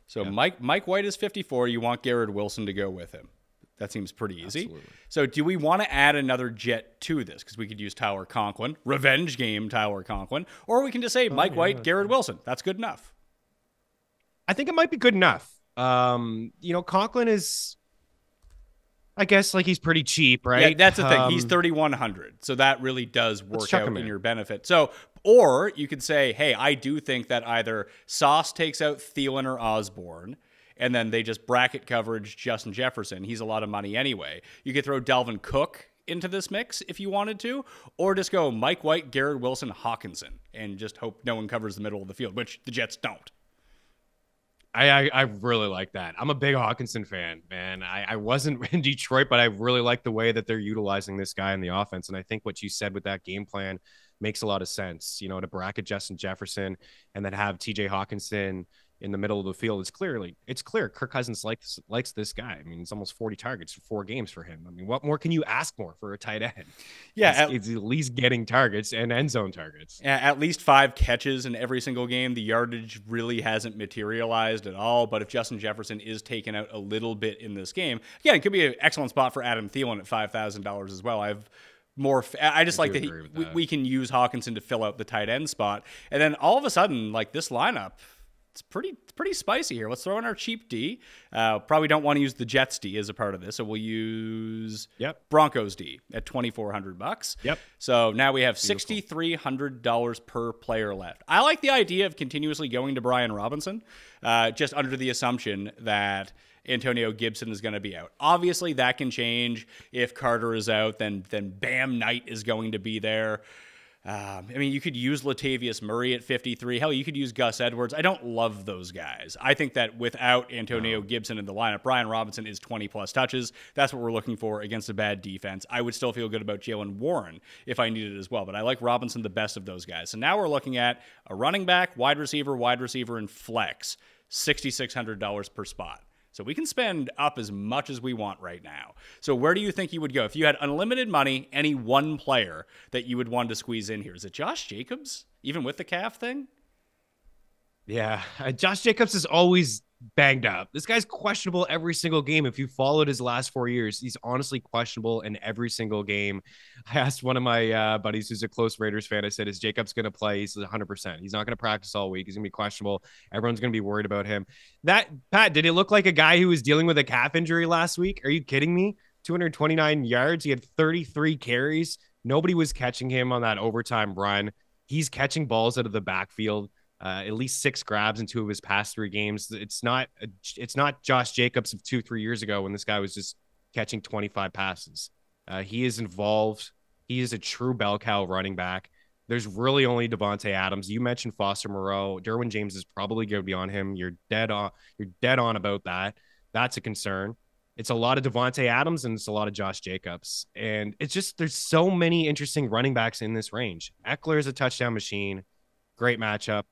Speaker 3: So yeah. Mike White is 54. You want Garrett Wilson to go with him. That seems pretty easy. Absolutely. So do we want to add another Jet to this? Because we could use Tyler Conklin, revenge game Tyler Conklin, or we can just say Mike White, Garrett Wilson. That's good enough.
Speaker 4: I think it might be good enough. Conklin is, I guess, like he's pretty cheap, right?
Speaker 3: Yeah, that's the thing. He's 3,100. So that really does work out in your benefit. So, or you could say, hey, I do think that either Sauce takes out Thielen or Osborne, and then they just bracket coverage Justin Jefferson. He's a lot of money anyway. You could throw Dalvin Cook into this mix if you wanted to, or just go Mike White, Garrett Wilson, Hawkinson, and just hope no one covers the middle of the field, which the Jets don't.
Speaker 4: I really like that. I'm a big Hawkinson fan, man. I wasn't in Detroit, but I really like the way that they're utilizing this guy in the offense. And I think what you said with that game plan makes a lot of sense. You know, to bracket Justin Jefferson and then have TJ Hawkinson in the middle of the field. It's clear Kirk Cousins likes this guy. I mean, it's almost 40 targets for 4 games for him. I mean, what more can you ask for a tight end?
Speaker 3: Yeah,
Speaker 4: it's at least getting targets and end zone targets.
Speaker 3: At least 5 catches in every single game. The yardage really hasn't materialized at all. But if Justin Jefferson is taken out a little bit in this game, again, it could be an excellent spot for Adam Thielen at $5,000 as well. I just like that we can use Hawkinson to fill out the tight end spot. And then all of a sudden, like this lineup, it's pretty spicy here. Let's throw in our cheap D. Probably don't want to use the Jets D as a part of this, so we'll use Broncos D at $2,400.
Speaker 4: Yep.
Speaker 3: So now we have $6,300 per player left. I like the idea of continuously going to Brian Robinson, just under the assumption that Antonio Gibson is going to be out. Obviously, that can change. If Carter is out, then Bam Knight is going to be there. I mean, you could use Latavius Murray at 53. Hell, you could use Gus Edwards. I don't love those guys. I think that without Antonio Gibson in the lineup, Brian Robinson is 20-plus touches. That's what we're looking for against a bad defense. I would still feel good about Jaylen Warren if I needed it as well, but I like Robinson the best of those guys. So now we're looking at a running back, wide receiver, and flex, $6,600 per spot. So we can spend up as much as we want right now. So where do you think you would go? If you had unlimited money, any one player that you would want to squeeze in here? Is it Josh Jacobs, even with the calf thing?
Speaker 4: Yeah, Josh Jacobs is always banged up. This guy's questionable every single game. If you followed his last 4 years, he's honestly questionable in every single game. I asked one of my buddies who's a close Raiders fan, I said, is Jacobs going to play? He said 100%. He's not going to practice all week. He's going to be questionable. Everyone's going to be worried about him. Pat, did it look like a guy who was dealing with a calf injury last week? Are you kidding me? 229 yards. He had 33 carries. Nobody was catching him on that overtime run. He's catching balls out of the backfield. At least 6 grabs in 2 of his past 3 games. It's not Josh Jacobs of 2-3 years ago when this guy was just catching 25 passes. He is involved. He is a true bell cow running back. There's really only Devontae Adams. You mentioned Foster Moreau. Derwin James is probably going to be on him. You're dead on about that. That's a concern. It's a lot of Devontae Adams and it's a lot of Josh Jacobs. And it's just there's so many interesting running backs in this range. Eckler is a touchdown machine. Great matchup.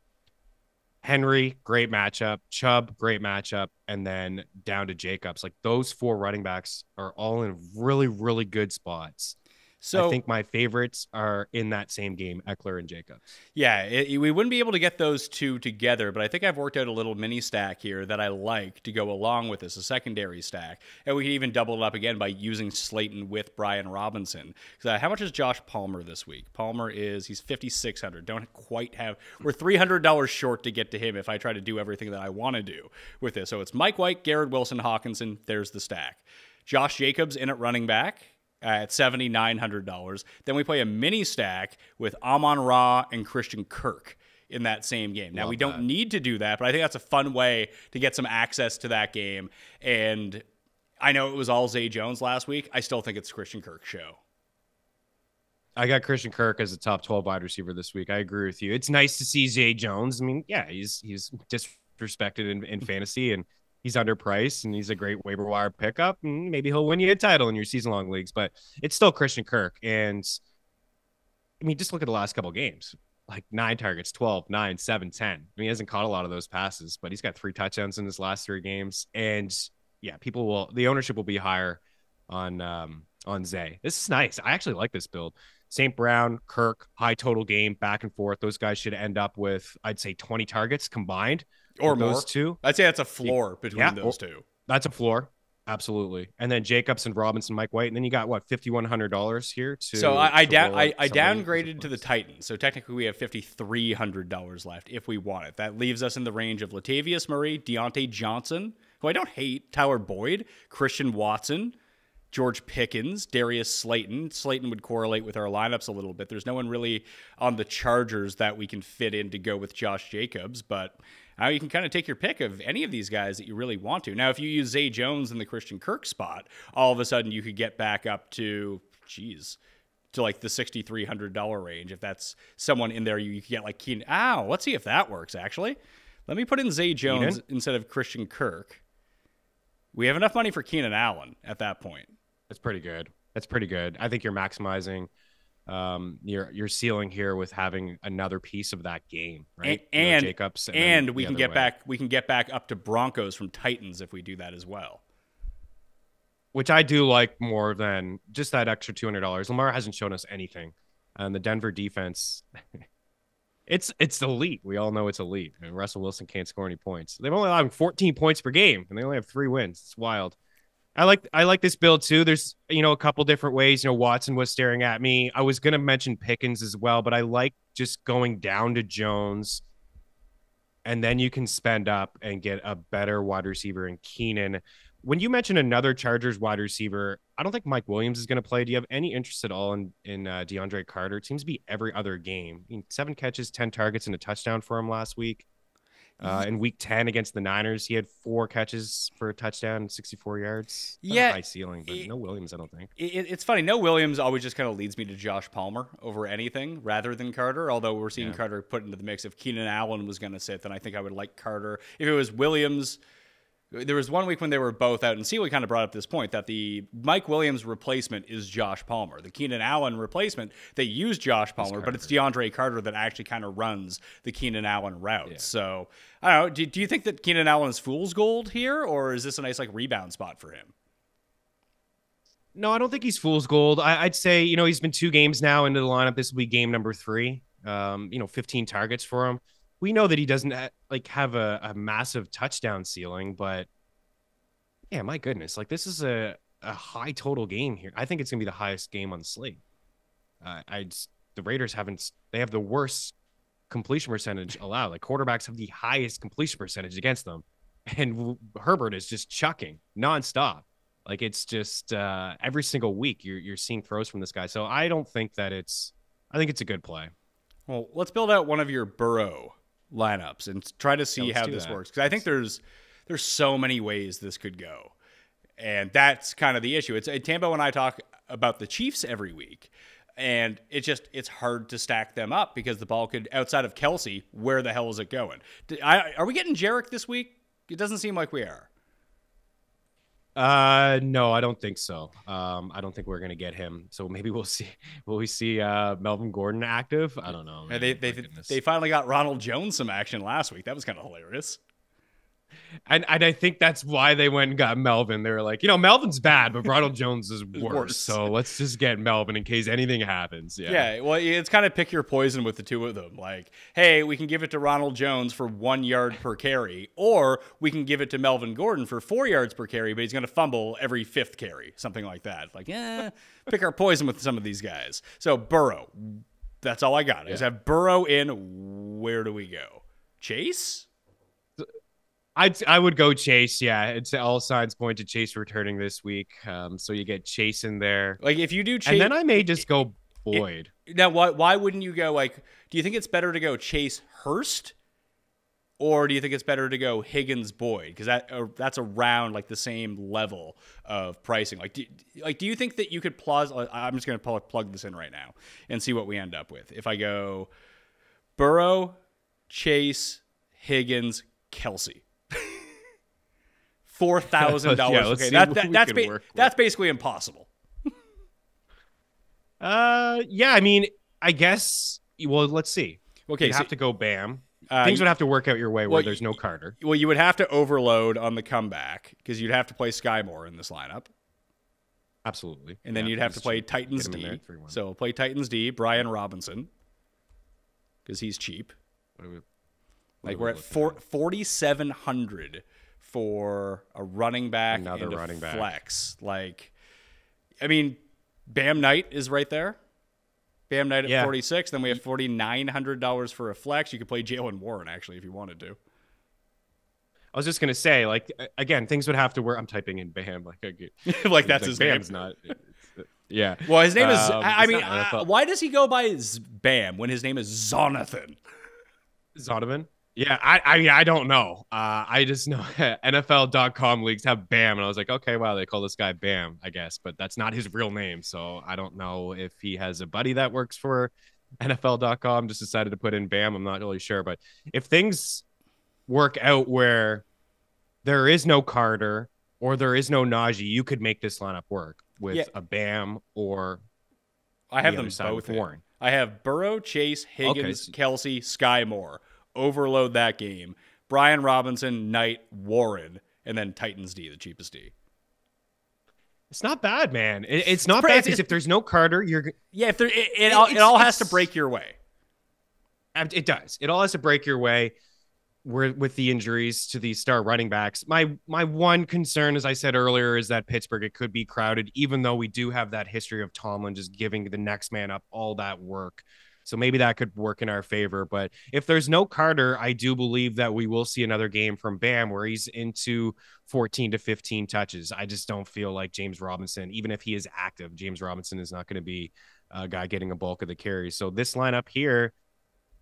Speaker 4: Henry, great matchup. Chubb, great matchup. And then down to Jacobs. Like those 4 running backs are all in really, really good spots. So I think my favorites are in that same game, Eckler and Jacobs.
Speaker 3: Yeah, we wouldn't be able to get those 2 together, but I think I've worked out a little mini stack here that I like to go along with this, a secondary stack. And we can even double it up again by using Slayton with Brian Robinson. How much is Josh Palmer this week? Palmer he's $5,600. Don't quite have, we're $300 short to get to him if I try to do everything that I want to do with this. So it's Mike White, Garrett Wilson, Hawkinson. There's the stack. Josh Jacobs in at running back at $7,900. Then we play a mini stack with Amon-Ra and Christian Kirk in that same game. Now, we don't need to do that, but I think that's a fun way to get some access to that game. And I know it was all Zay Jones last week. I still think it's Christian Kirk's show.
Speaker 4: I got Christian Kirk as a top 12 wide receiver this week. I agree with you. It's nice to see Zay Jones. I mean, yeah, he's disrespected in fantasy, and he's underpriced, and he's a great waiver wire pickup, and maybe he'll win you a title in your season-long leagues, but it's still Christian Kirk. And, I mean, just look at the last couple of games. Like 9 targets, 12, 9, 7, 10. I mean, he hasn't caught a lot of those passes, but he's got 3 touchdowns in his last 3 games. And, yeah, the ownership will be higher on Zay. This is nice. I actually like this build. St. Brown, Kirk, high total game, back and forth. Those guys should end up with, I'd say, 20 targets combined.
Speaker 3: Or more.
Speaker 4: Those 2.
Speaker 3: I'd say that's a floor between those 2.
Speaker 4: That's a floor. Absolutely. And then Jacobs and Robinson, Mike White. And then you got, what, $5,100 here?
Speaker 3: So I downgraded to the Titans. So technically we have $5,300 left if we want it. That leaves us in the range of Latavius Murray, Deontay Johnson, who I don't hate, Tyler Boyd, Christian Watson, George Pickens, Darius Slayton. Slayton would correlate with our lineups a little bit. There's no one really on the Chargers that we can fit in to go with Josh Jacobs, but you can kind of take your pick of any of these guys that you really want to. Now, if you use Zay Jones in the Christian Kirk spot, all of a sudden you could get back up to like the $6,300 range. If that's someone in there, you could get like Keenan. Let's see if that works, actually. Let me put in Zay Jones instead of Christian Kirk. We have enough money for Keenan Allen at that point.
Speaker 4: That's pretty good. That's pretty good. I think you're maximizing your ceiling here with having another piece of that game, right?
Speaker 3: And
Speaker 4: Jacobs,
Speaker 3: and we can get back. We can get back up to Broncos from Titans if we do that as well.
Speaker 4: Which I do like more than just that extra $200. Lamar hasn't shown us anything, and the Denver defense, it's elite. We all know it's elite. And Russell Wilson can't score any points. They've only allowed 14 points per game, and they only have 3 wins. It's wild. I like this build too. There's a couple different ways. Watson was staring at me. I was gonna mention Pickens as well, but I like just going down to Jones, and then you can spend up and get a better wide receiver in Keenan. When you mention another Chargers wide receiver, I don't think Mike Williams is going to play. Do you have any interest at all in DeAndre Carter? It seems to be every other game. 7 catches, 10 targets, and a touchdown for him last week. In week 10 against the Niners, he had 4 catches for a touchdown, 64 yards. That's high ceiling, but no Williams, I don't think.
Speaker 3: It's funny. No Williams always just kind of leads me to Josh Palmer over anything rather than Carter, although we're seeing Carter put into the mix. If Keenan Allen was going to sit, then I think I would like Carter. If it was Williams... There was one week when they were both out, and Sealy kind of brought up this point that the Mike Williams replacement is Josh Palmer. The Keenan Allen replacement, they use Josh Palmer, but it's DeAndre Carter that actually kind of runs the Keenan Allen route. Yeah. So, I don't know, do you think that Keenan Allen is fool's gold here, or is this a nice rebound spot for him?
Speaker 4: No, I don't think he's fool's gold. I'd say, he's been 2 games now into the lineup. This will be game number 3. 15 targets for him. We know that he doesn't have a massive touchdown ceiling, but yeah, my goodness, this is a high total game here. I think it's gonna be the highest game on the slate. The Raiders they have the worst completion percentage allowed. Quarterbacks have the highest completion percentage against them, and Herbert is just chucking nonstop. It's just every single week you're seeing throws from this guy. So I think it's a good play.
Speaker 3: Well, let's build out one of your Burrow lineups and try to see how this works, because I think there's so many ways this could go, and that's kind of the issue. It's Tambo and I talk about the Chiefs every week, and it's hard to stack them up because the ball could, outside of Kelsey, where the hell is it going? Are we getting Jarek this week? It doesn't seem like we are.
Speaker 4: No, I don't think so. I don't think we're gonna get him. So maybe we'll see. Will we see Melvin Gordon active? I don't know.
Speaker 3: They finally got Ronald Jones some action last week. That was kind of hilarious.
Speaker 4: And I think that's why they went and got Melvin. They were like, Melvin's bad, but Ronald Jones is worse. So let's just get Melvin in case anything happens.
Speaker 3: Yeah. Well, it's kind of pick your poison with the two of them. Hey, we can give it to Ronald Jones for 1 yard per carry, or we can give it to Melvin Gordon for 4 yards per carry, but he's going to fumble every 5th carry, something like that. Pick our poison with some of these guys. So Burrow, that's all I got. Is have Burrow in. Where do we go? Chase?
Speaker 4: I would go Chase. Yeah, it's all signs point to Chase returning this week. So you get Chase in there.
Speaker 3: If you do Chase,
Speaker 4: and then I may just go Boyd.
Speaker 3: Now, why wouldn't you go? Do you think it's better to go Chase Hurst, or do you think it's better to go Higgins Boyd? Because that's around the same level of pricing. Do you think that you could I'm just going to plug this in right now and see what we end up with. If I go Burrow, Chase, Higgins, Kelsey. $4,000. Okay, that's basically impossible.
Speaker 4: Yeah, I mean, I guess. Well, let's see.
Speaker 3: Okay,
Speaker 4: you have to go Bam. Things would have to work out your way where there's no Carter.
Speaker 3: Well, you would have to overload on the comeback because you'd have to play Sky Moore in this lineup.
Speaker 4: Absolutely.
Speaker 3: And then you'd have to play Titans D. So play Titans D, Brian Robinson, because he's cheap. We're at 4,700 for a running back and a flex. Bam Knight is right there. Bam Knight at 46. Then we have $4,900 for a flex. You could play Jalen Warren, actually, if you wanted to.
Speaker 4: I was just going to say, again, things would have to work. I'm typing in Bam.
Speaker 3: That's his
Speaker 4: Bam's
Speaker 3: name.
Speaker 4: Not. Yeah.
Speaker 3: Well, his name is, why does he go by Bam when his name is Zonathan?
Speaker 4: Zonovan? Yeah, I don't know. I just know NFL.com leagues have Bam, and I was like, okay, wow, they call this guy Bam, I guess, but that's not his real name, so I don't know if he has a buddy that works for NFL.com, just decided to put in Bam. I'm not really sure, but if things work out where there is no Carter or there is no Najee, you could make this lineup work with a Bam or
Speaker 3: I have
Speaker 4: the
Speaker 3: them
Speaker 4: other side
Speaker 3: both
Speaker 4: with Warren.
Speaker 3: I have Burrow, Chase, Higgins, Kelsey, Sky Moore. Overload that game. Brian Robinson, Knight, Warren, and then Titans D, the cheapest D.
Speaker 4: It's not bad, man. It's not bad because if there's no Carter, you're
Speaker 3: if there it all has to break your way.
Speaker 4: It does. It all has to break your way. With the injuries to these star running backs. My one concern, as I said earlier, is that Pittsburgh, it could be crowded, even though we do have that history of Tomlin just giving the next man up all that work. So maybe that could work in our favor. But if there's no Carter, I do believe that we will see another game from Bam where he's into 14 to 15 touches. I just don't feel like James Robinson, even if he is active, James Robinson is not going to be a guy getting a bulk of the carries. So this lineup here,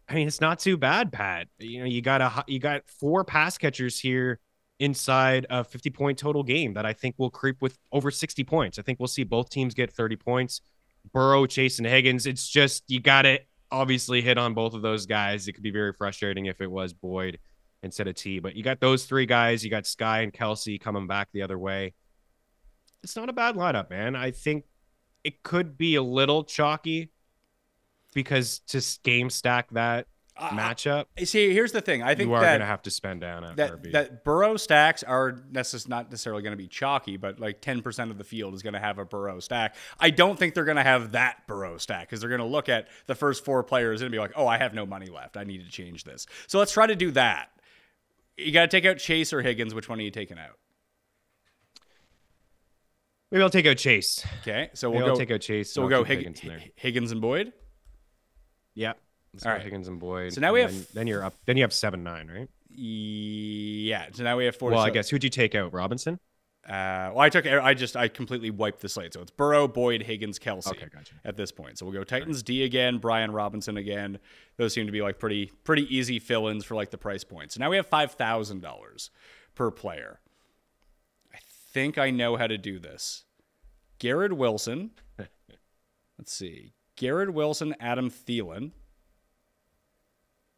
Speaker 4: I mean, it's not too bad, Pat. You know, you got 4 pass catchers here inside a 50-point total game that I think will creep with over 60 points. I think we'll see both teams get 30 points. Burrow, Chase, and Higgins. It's just you got to obviously hit on both of those guys. It could be very frustrating if it was Boyd instead of T. But you got those 3 guys. You got Sky and Kelsey coming back the other way. It's not a bad lineup, man. I think it could be a little chalky, because to game stack that matchup,
Speaker 3: see, here's the thing. I think
Speaker 4: you are going to have to spend down at RB.
Speaker 3: That Burrow stacks are not necessarily going to be chalky, but like 10% of the field is going to have a Burrow stack. I don't think they're going to have that Burrow stack because they're going to look at the first 4 players and be like, oh, I have no money left. I need to change this. So let's try to do that. You got to take out Chase or Higgins. Which one are you taking out?
Speaker 4: Maybe I'll take out Chase.
Speaker 3: Okay, so
Speaker 4: I'll take out Chase.
Speaker 3: So we'll go Higgins and Boyd.
Speaker 4: Yep. All right. Higgins and Boyd.
Speaker 3: So now we have.
Speaker 4: Then you're up. Then you have 7-9, right?
Speaker 3: Yeah. So now we have 4.
Speaker 4: Well, I guess who'd you take out? Robinson.
Speaker 3: I completely wiped the slate. So it's Burrow, Boyd, Higgins, Kelsey.
Speaker 4: Okay, gotcha.
Speaker 3: At this point, so we'll go Titans D again, Brian Robinson again. Those seem to be like pretty easy fill-ins for like the price point. So now we have $5,000 per player. I think I know how to do this. Garrett Wilson. Let's see. Garrett Wilson, Adam Thielen.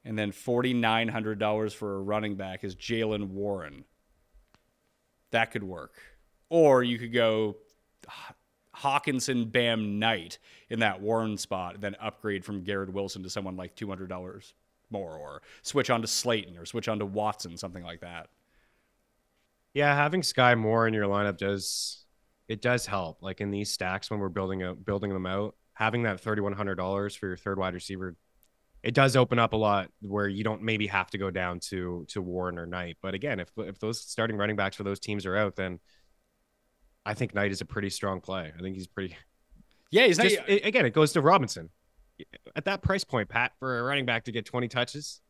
Speaker 3: And then $4,900 for a running back is Jalen Warren. That could work. Or you could go Hawkinson, Bam, Knight in that Warren spot, and then upgrade from Garrett Wilson to someone like $200 more, or switch on to Slayton or switch on to Watson, something like that.
Speaker 4: Yeah, having Sky Moore in your lineup does help. Like in these stacks when we're building them out, having that $3,100 for your third wide receiver, it does open up a lot where you don't maybe have to go down to Warren or Knight. But again, if those starting running backs for those teams are out, then I think Knight is a pretty strong play. I think he's pretty.
Speaker 3: Yeah, he's
Speaker 4: just, again, it goes to Robinson at that price point, Pat, for a running back to get 20 touches,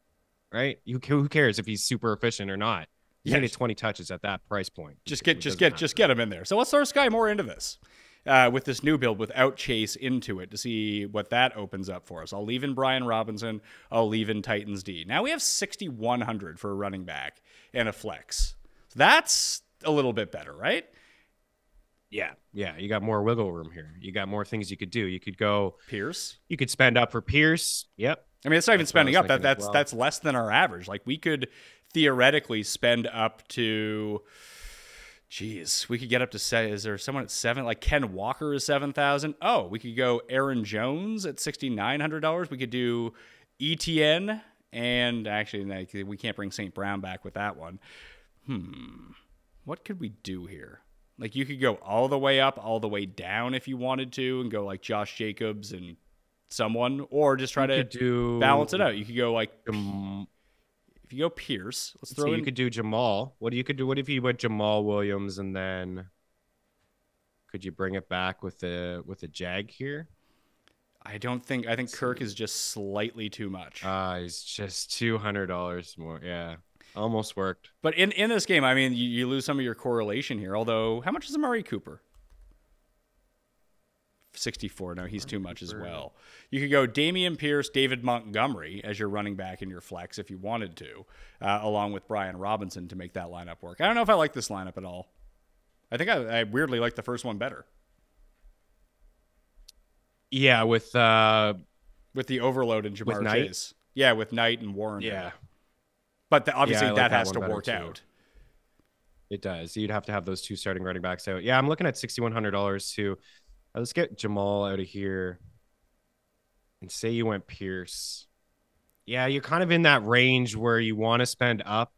Speaker 4: right? Who cares if he's super efficient or not? You need 20 touches at that price point.
Speaker 3: Just get him in there. So let's throw Sky Moore into this. With this new build without Chase into it to see what that opens up for us. I'll leave in Brian Robinson. I'll leave in Titans D. Now we have 6,100 for a running back and a flex. So that's a little bit better, right?
Speaker 4: Yeah. You got more wiggle room here. You got more things you could do. You could go
Speaker 3: Pierce.
Speaker 4: You could spend up for Pierce. Yep.
Speaker 3: I mean, it's not even spending up. That's less than our average. Like we could theoretically spend up to. Jeez, we could get up to is there someone at 7? Like Ken Walker is 7,000. Oh, we could go Aaron Jones at $6,900. We could do ETN, and actually we can't bring St. Brown back with that one. What could we do here? Like you could go all the way up, all the way down if you wanted to, and go like Josh Jacobs and someone, or just try to balance it out. You could go like. If you go Pierce, let's throw in.
Speaker 4: You could do Jamal. What if you went Jamal Williams and then could you bring it back with a Jag here?
Speaker 3: I think Kirk is just slightly too much.
Speaker 4: He's just $200 more. Yeah, almost worked.
Speaker 3: But in this game, I mean, you lose some of your correlation here. Although, how much is Amari Cooper? 64. No, he's too much as well. You could go Damian Pierce, David Montgomery as your running back in your flex if you wanted to, along with Brian Robinson to make that lineup work. I don't know if I like this lineup at all. I think I weirdly like the first one better.
Speaker 4: Yeah, with the
Speaker 3: overload and Jamar Chase. Yeah, with Knight and Warren.
Speaker 4: Yeah.
Speaker 3: But obviously
Speaker 4: I like
Speaker 3: that
Speaker 4: that
Speaker 3: has
Speaker 4: one
Speaker 3: to
Speaker 4: better
Speaker 3: work
Speaker 4: too.
Speaker 3: out.
Speaker 4: It does. You'd have to have those two starting running backs out. Yeah, I'm looking at $6,100 too. Let's get Jamal out of here. And say you went Pierce. Yeah, you're kind of in that range where you want to spend up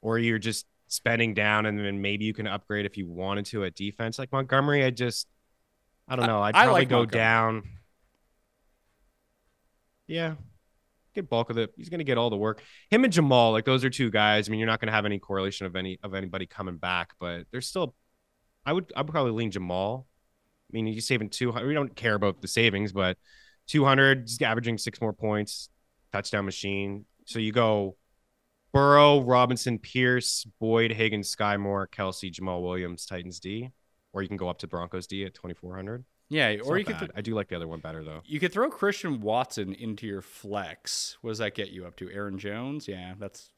Speaker 4: or you're just spending down, and then maybe you can upgrade if you wanted to at defense. Like Montgomery, I don't know. I'd probably
Speaker 3: like
Speaker 4: go
Speaker 3: Montgomery.
Speaker 4: down. Yeah. Get bulk of it. He's going to get all the work. Him and Jamal, like those are two guys. I mean, you're not going to have any correlation of anybody coming back, but there's still, I would probably lean Jamal. I mean, you're saving 200. We don't care about the savings, but 200, just averaging 6 more points, touchdown machine. So you go Burrow, Robinson, Pierce, Boyd, Higgins, Sky Moore, Kelsey, Jamal Williams, Titans D, or you can go up to Broncos D at 2,400.
Speaker 3: Yeah,
Speaker 4: It's
Speaker 3: or
Speaker 4: not
Speaker 3: you
Speaker 4: bad.
Speaker 3: could
Speaker 4: I do like the other one better though.
Speaker 3: you could throw Christian Watson into your flex. What does that get you up to? Aaron Jones? Yeah, that's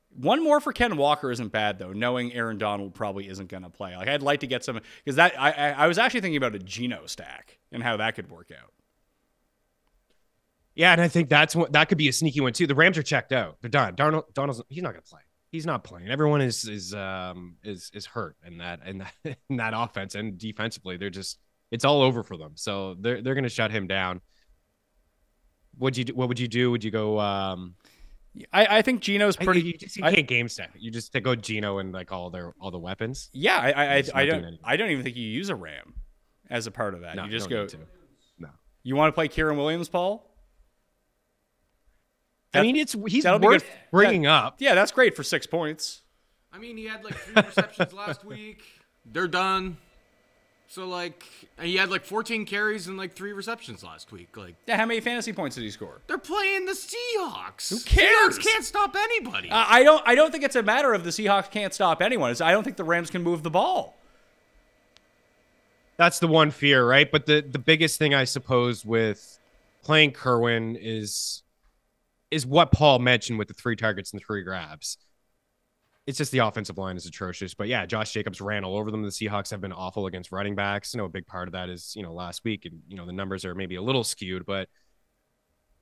Speaker 3: one more for Ken Walker isn't bad though, knowing Aaron Donald probably isn't going to play. Like I'd like to get some because that I was actually thinking about a GENO stack and how that could work out.
Speaker 4: Yeah, and I think that could be a sneaky one too. The Rams are checked out. They're done. Donald's he's not going to play. He's not playing. Everyone is hurt in that offense and defensively. They're just it's all over for them. So they're going to shut him down. What would you do? Would you go?
Speaker 3: I think Geno's pretty.
Speaker 4: You can't game stack. You just go Geno and like all the weapons.
Speaker 3: Yeah, I
Speaker 4: doing anything.
Speaker 3: don't even think you use a Ram as a part of that.
Speaker 4: No,
Speaker 3: you just
Speaker 4: don't
Speaker 3: go.
Speaker 4: need to. No.
Speaker 3: You want to play Kieran Williams, Paul?
Speaker 4: I mean, he's
Speaker 3: that'll be
Speaker 4: worth
Speaker 3: good.
Speaker 4: bringing up.
Speaker 3: Yeah, that's great for 6 points.
Speaker 2: I mean, he had like 3 receptions last week. They're done. So like, and he had like 14 carries and like 3 receptions last week. Like,
Speaker 3: Yeah, how many fantasy points did he score?
Speaker 2: they're playing the Seahawks.
Speaker 3: Who cares?
Speaker 2: Seahawks can't stop anybody.
Speaker 3: I don't think it's a matter of the Seahawks can't stop anyone. I don't think the Rams can move the ball.
Speaker 4: That's the one fear, right? But the biggest thing I suppose with playing Kerwin is what Paul mentioned with the 3 targets and 3 grabs. It's just the offensive line is atrocious. But yeah, Josh Jacobs ran all over them. The Seahawks have been awful against running backs. A big part of that is, last week and, the numbers are maybe a little skewed, but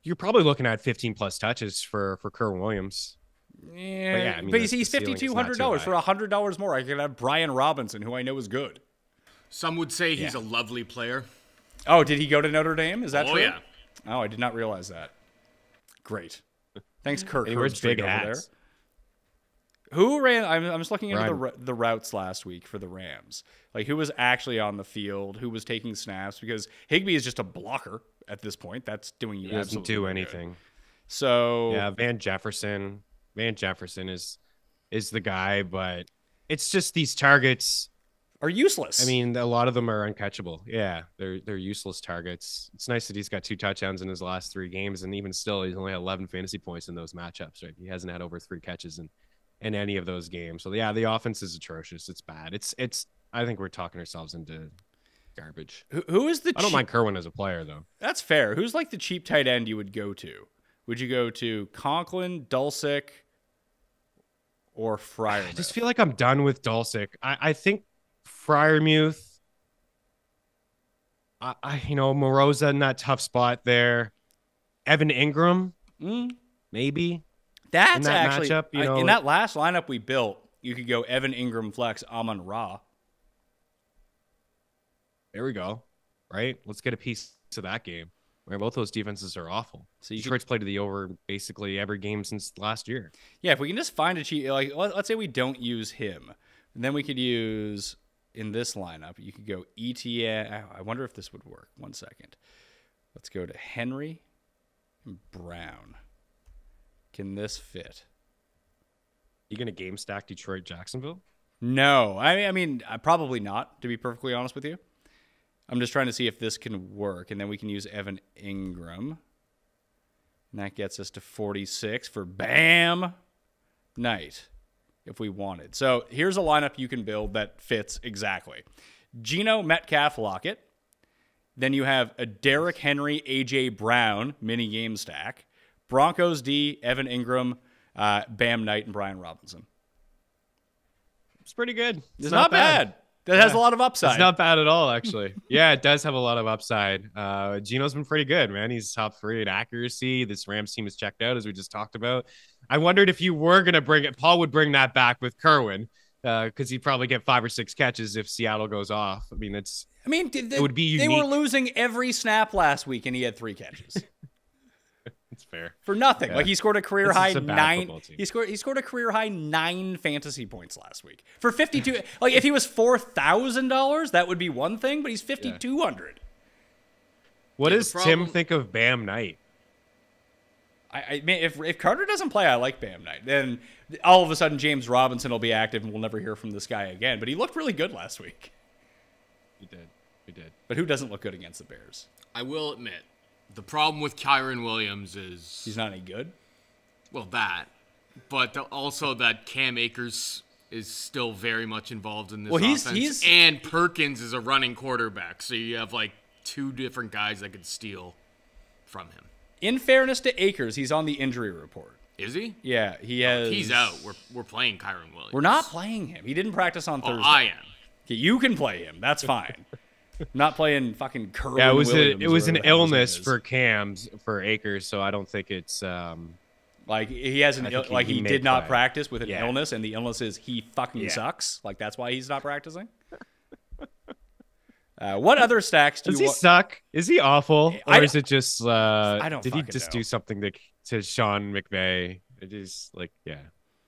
Speaker 4: you're probably looking at 15 plus touches for Kerwin Williams.
Speaker 3: Yeah,
Speaker 4: I mean,
Speaker 3: but
Speaker 4: the
Speaker 3: he's
Speaker 4: ceiling is not too
Speaker 3: $5,200
Speaker 4: high.
Speaker 3: for $100 more. I could have Brian Robinson, who I know is good.
Speaker 2: Some would say he's a lovely player.
Speaker 3: Oh, did he go to Notre Dame? Is that true?
Speaker 2: Yeah.
Speaker 3: Oh, I did not realize that. Great. Thanks, Kirk.
Speaker 4: He wears
Speaker 3: Herbstreit
Speaker 4: big
Speaker 3: over
Speaker 4: hats.
Speaker 3: there. Who ran? I'm just looking into
Speaker 4: Ryan.
Speaker 3: the routes last week for the Rams. Like, who was actually on the field? Who was taking snaps? Because Higbee is just a blocker at this point. That's doing you
Speaker 4: He doesn't
Speaker 3: absolutely
Speaker 4: do
Speaker 3: no
Speaker 4: anything.
Speaker 3: good. So
Speaker 4: Yeah, Van Jefferson is the guy, but it's just these targets
Speaker 3: are useless.
Speaker 4: I mean, a lot of them are uncatchable. Yeah, they're useless targets. It's nice that he's got 2 touchdowns in his last 3 games, and even still, he's only had 11 fantasy points in those matchups. Right, he hasn't had over 3 catches in any of those games. So yeah, the offense is atrocious. It's bad. It's. I think we're talking ourselves into garbage.
Speaker 3: who is the?
Speaker 4: I don't mind Kerwin as a player though.
Speaker 3: That's fair. Who's like the cheap tight end you would go to? Would you go to Conklin, Dulcich, or Fryer?
Speaker 4: I just feel like I'm done with Dulcich. I think Freiermuth. Moroza in that tough spot there. Evan Ingram, maybe.
Speaker 3: That's
Speaker 4: in that
Speaker 3: actually
Speaker 4: matchup,
Speaker 3: in that last lineup we built. You could go Evan Ingram flex Amon Ra.
Speaker 4: There we go. Right? Let's get a piece of that game where both those defenses are awful.
Speaker 3: So you
Speaker 4: Detroit's played to the over basically every game since last year.
Speaker 3: Yeah, if we can just find a cheat, like let's say we don't use him, and then we could use in this lineup. You could go ETN. I wonder if this would work. 1 second. Let's go to Henry and Brown. Can this fit?
Speaker 4: You gonna game stack Detroit Jacksonville?
Speaker 3: No, I mean probably not. To be perfectly honest with you, I'm just trying to see if this can work, and then we can use Evan Ingram, and that gets us to 46 for Bam Night if we wanted. So here's a lineup you can build that fits exactly. Geno, Metcalf, Lockett. Then you have a Derrick Henry, A.J. Brown mini game stack. Broncos D, Evan Ingram, Bam Knight, and Brian Robinson.
Speaker 4: It's pretty good.
Speaker 3: It's not bad. That has a lot of upside.
Speaker 4: It's not bad at all, actually. Yeah, it does have a lot of upside. Geno's been pretty good, man. He's top 3 in accuracy. This Rams team is checked out, as we just talked about. I wondered if you were going to bring it. Paul would bring that back with Kerwin, because he'd probably get 5 or 6 catches if Seattle goes off. I mean, it would be unique.
Speaker 3: They were losing every snap last week, and he had 3 catches.
Speaker 4: It's fair
Speaker 3: for nothing. Yeah. Like he scored a career high 9. He scored a career high 9 fantasy points last week for 52. Like if he was $4,000, that would be one thing, but he's 5,200.
Speaker 4: What does Tim think of Bam Knight?
Speaker 3: I mean, if Carter doesn't play, I like Bam Knight. Then all of a sudden James Robinson will be active, and we'll never hear from this guy again. But he looked really good last week.
Speaker 4: He did.
Speaker 3: But who doesn't look good against the Bears?
Speaker 2: I will admit. The problem with Kyren Williams is...
Speaker 3: He's not any good?
Speaker 2: Well, that. But also that Cam Akers is still very much involved in this offense. And Perkins is a running quarterback. So you have, like, 2 different guys that could steal from him.
Speaker 3: In fairness to Akers, he's on the injury report.
Speaker 2: Is he?
Speaker 3: Yeah, he has...
Speaker 2: He's out. We're playing Kyren Williams.
Speaker 3: We're not playing him. He didn't practice on Thursday.
Speaker 2: I am.
Speaker 3: Okay, you can play him. That's fine. I'm not playing fucking Kerwin.
Speaker 4: Yeah,
Speaker 3: Williams
Speaker 4: it was an illness for Akers, so I don't think it's
Speaker 3: like he has an like he did not practice with an illness, and the illness is he fucking sucks. Like that's why he's not practicing. What other stacks
Speaker 4: does he suck? Is he awful, or is it just
Speaker 3: I don't.
Speaker 4: Did he just do something to Sean McVay? It is like I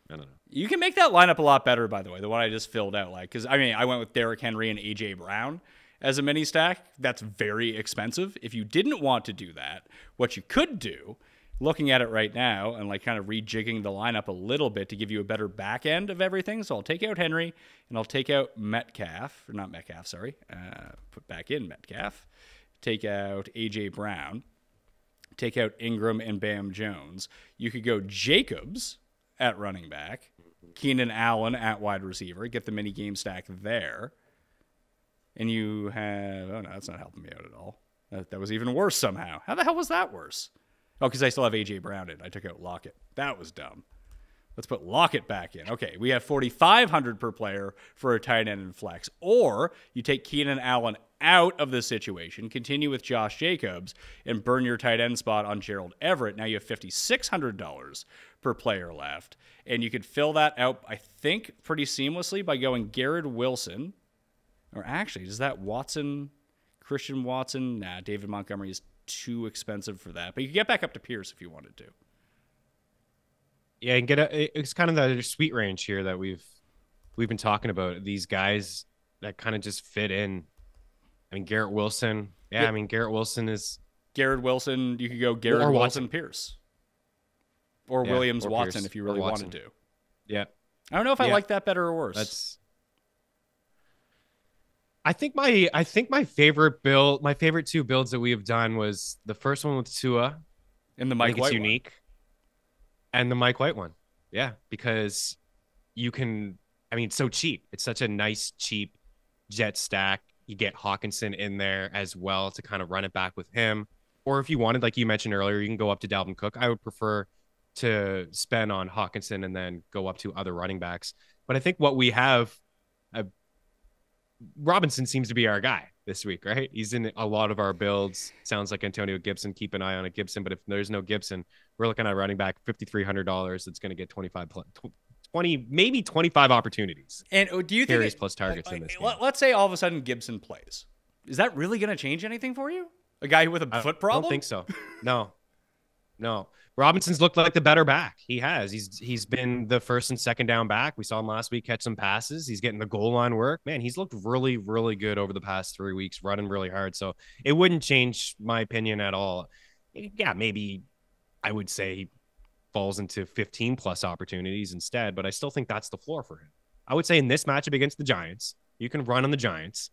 Speaker 4: don't know.
Speaker 3: You can make that lineup a lot better, by the way. The one I just filled out, like because I mean I went with Derrick Henry and AJ Brown. As a mini stack, that's very expensive. If you didn't want to do that, what you could do, looking at it right now and like kind of rejigging the lineup a little bit to give you a better back end of everything. So I'll take out Henry and I'll take out put back in Metcalf, take out AJ Brown, take out Ingram and Bam Jones. You could go Jacobs at running back, Keenan Allen at wide receiver, get the mini game stack there. And you have... Oh, no, that's not helping me out at all. That was even worse somehow. How the hell was that worse? Oh, because I still have A.J. Brown in. I took out Lockett. That was dumb. Let's put Lockett back in. Okay, we have $4,500 per player for a tight end and flex. Or you take Keenan Allen out of the situation, continue with Josh Jacobs, and burn your tight end spot on Gerald Everett. Now you have $5,600 per player left. And you could fill that out, I think, pretty seamlessly by going Garrett Wilson... Or actually, is that Christian Watson? Nah, David Montgomery is too expensive for that. But you can get back up to Pierce if you wanted to.
Speaker 4: Yeah, and it's kind of the sweet range here that we've been talking about. These guys that kind of just fit in. I mean, Garrett Wilson. Yeah, I mean, Garrett Wilson is...
Speaker 3: Garrett Wilson, you could go Garrett Wilson, Pierce. Or Williams or Watson if you really wanted to.
Speaker 4: Yeah.
Speaker 3: I don't know if I like that better or worse.
Speaker 4: I think my favorite build, my favorite 2 builds that we have done was the first one with Tua,
Speaker 3: and the Mike White
Speaker 4: unique, and the Mike White one. Yeah, because you can. I mean, it's so cheap. It's such a nice, cheap jet stack. You get Hawkinson in there as well to kind of run it back with him. Or if you wanted, like you mentioned earlier, you can go up to Dalvin Cook. I would prefer to spend on Hawkinson and then go up to other running backs. But I think what we have. Robinson seems to be our guy this week, right? He's in a lot of our builds. Sounds like Antonio Gibson. Keep an eye on a Gibson, but if there's no Gibson, we're looking at running back $5,300. That's going to get 20, maybe 25 opportunities.
Speaker 3: And do you think
Speaker 4: plus targets in this game?
Speaker 3: Let's say all of a sudden Gibson plays. Is that really going to change anything for you? A guy with a foot problem?
Speaker 4: I don't think so. No. Robinson's looked like the better back. He has. He's been the first and second down back. We saw him last week catch some passes. He's getting the goal line work. Man, he's looked really, really good over the past 3 weeks, running really hard. So it wouldn't change my opinion at all. Yeah, maybe I would say he falls into 15 plus opportunities instead, but I still think that's the floor for him. I would say in this matchup against the Giants, you can run on the Giants.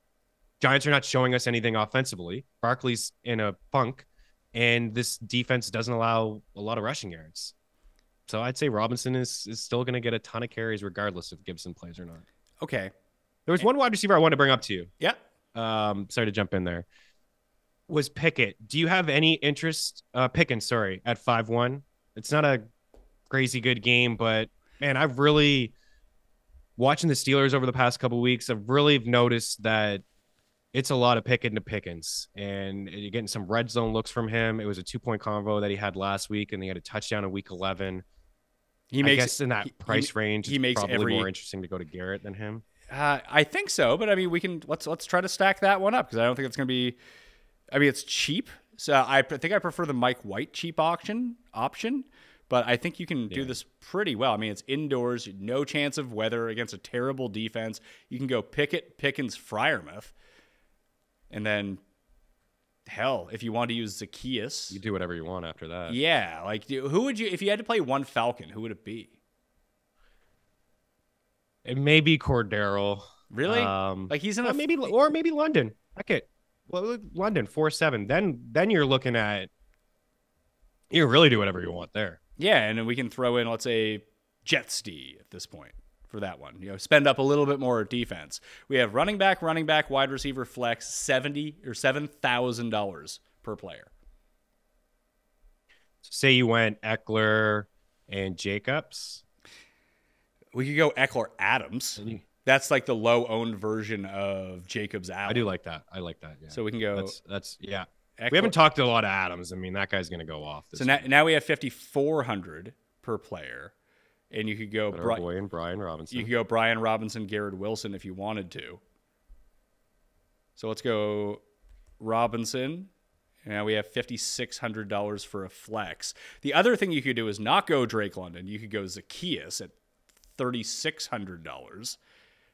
Speaker 4: Giants are not showing us anything offensively. Barkley's in a funk. And this defense doesn't allow a lot of rushing yards. So I'd say Robinson is still going to get a ton of carries regardless if Gibson plays or not.
Speaker 3: Okay.
Speaker 4: There was one wide receiver I wanted to bring up to you.
Speaker 3: Yeah.
Speaker 4: Sorry to jump in there. Was Pickett. Do you have any interest? Pickens, sorry, at 5-1. It's not a crazy good game, but man, watching the Steelers over the past couple of weeks, I've really noticed that it's a lot of Pickett to Pickens, and you're getting some red zone looks from him. It was a 2-point convo that he had last week, and he had a touchdown in week 11. I guess in that price range, it's probably more interesting to go to Garrett than him.
Speaker 3: I think so, but I mean, let's try to stack that one up because I don't think it's going to be. I mean, it's cheap, so I think I prefer the Mike White cheap option, but I think you can do this pretty well. I mean, it's indoors, no chance of weather against a terrible defense. You can go Pickett, Pickens, Freiermuth, and then hell, if you want to use Zacchaeus,
Speaker 4: you do whatever you want after that.
Speaker 3: Yeah, like who would you if you had to play one Falcon? Who would it be?
Speaker 4: It may be Cordero.
Speaker 3: Really? Like he's in
Speaker 4: maybe London. Pickett. Well, London 4-7. Then you're looking at you really do whatever you want there.
Speaker 3: Yeah, and then we can throw in, let's say, DST at this point for that one. Spend up a little bit more defense. We have running back, wide receiver, flex, $7,000 per player.
Speaker 4: Say you went Eckler and Jacobs.
Speaker 3: We could go Eckler Adams. That's like the low-owned version of Jacobs Allen.
Speaker 4: I do like that. I like that. Yeah.
Speaker 3: So we can go.
Speaker 4: That's yeah. Eckler. We haven't talked a lot of Adams. I mean, that guy's going to go off.
Speaker 3: So now we have $5,400 per player, and you could go
Speaker 4: Brian Robinson.
Speaker 3: You could go Brian Robinson, Garrett Wilson if you wanted to. So let's go Robinson. Now we have $5,600 for a flex. The other thing you could do is not go Drake London. You could go Zacchaeus at $3,600.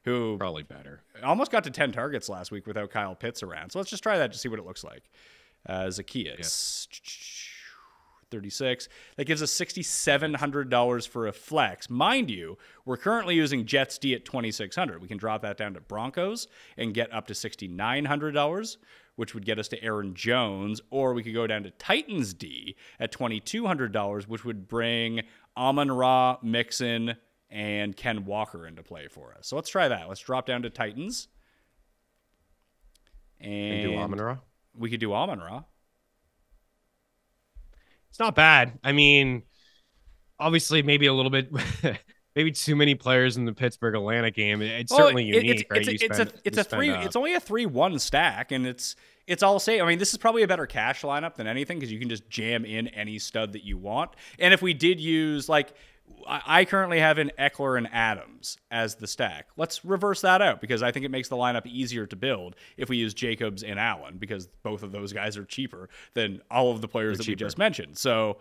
Speaker 3: Who
Speaker 4: probably better.
Speaker 3: Almost got to 10 targets last week without Kyle Pitts around. So let's just try that to see what it looks like. Zacchaeus, 36. That gives us $6,700 for a flex. Mind you, we're currently using Jets D at $2,600. We can drop that down to Broncos and get up to $6,900, which would get us to Aaron Jones. Or we could go down to Titans D at $2,200, which would bring Amon-Ra, Mixon, and Ken Walker into play for us. So let's try that. Let's drop down to Titans. And
Speaker 4: do Amon-Ra?
Speaker 3: We could do Amon-Ra.
Speaker 4: It's not bad. I mean, obviously, maybe a little bit, maybe too many players in the Pittsburgh-Atlanta game. It's certainly unique, right?
Speaker 3: It's only a 3-1 stack, and it's all safe. I mean, this is probably a better cash lineup than anything because you can just jam in any stud that you want. And if we did use, like, I currently have an Eckler and Adams as the stack. Let's reverse that out because I think it makes the lineup easier to build if we use Jacobs and Allen because both of those guys are cheaper than all of the players that we just mentioned. So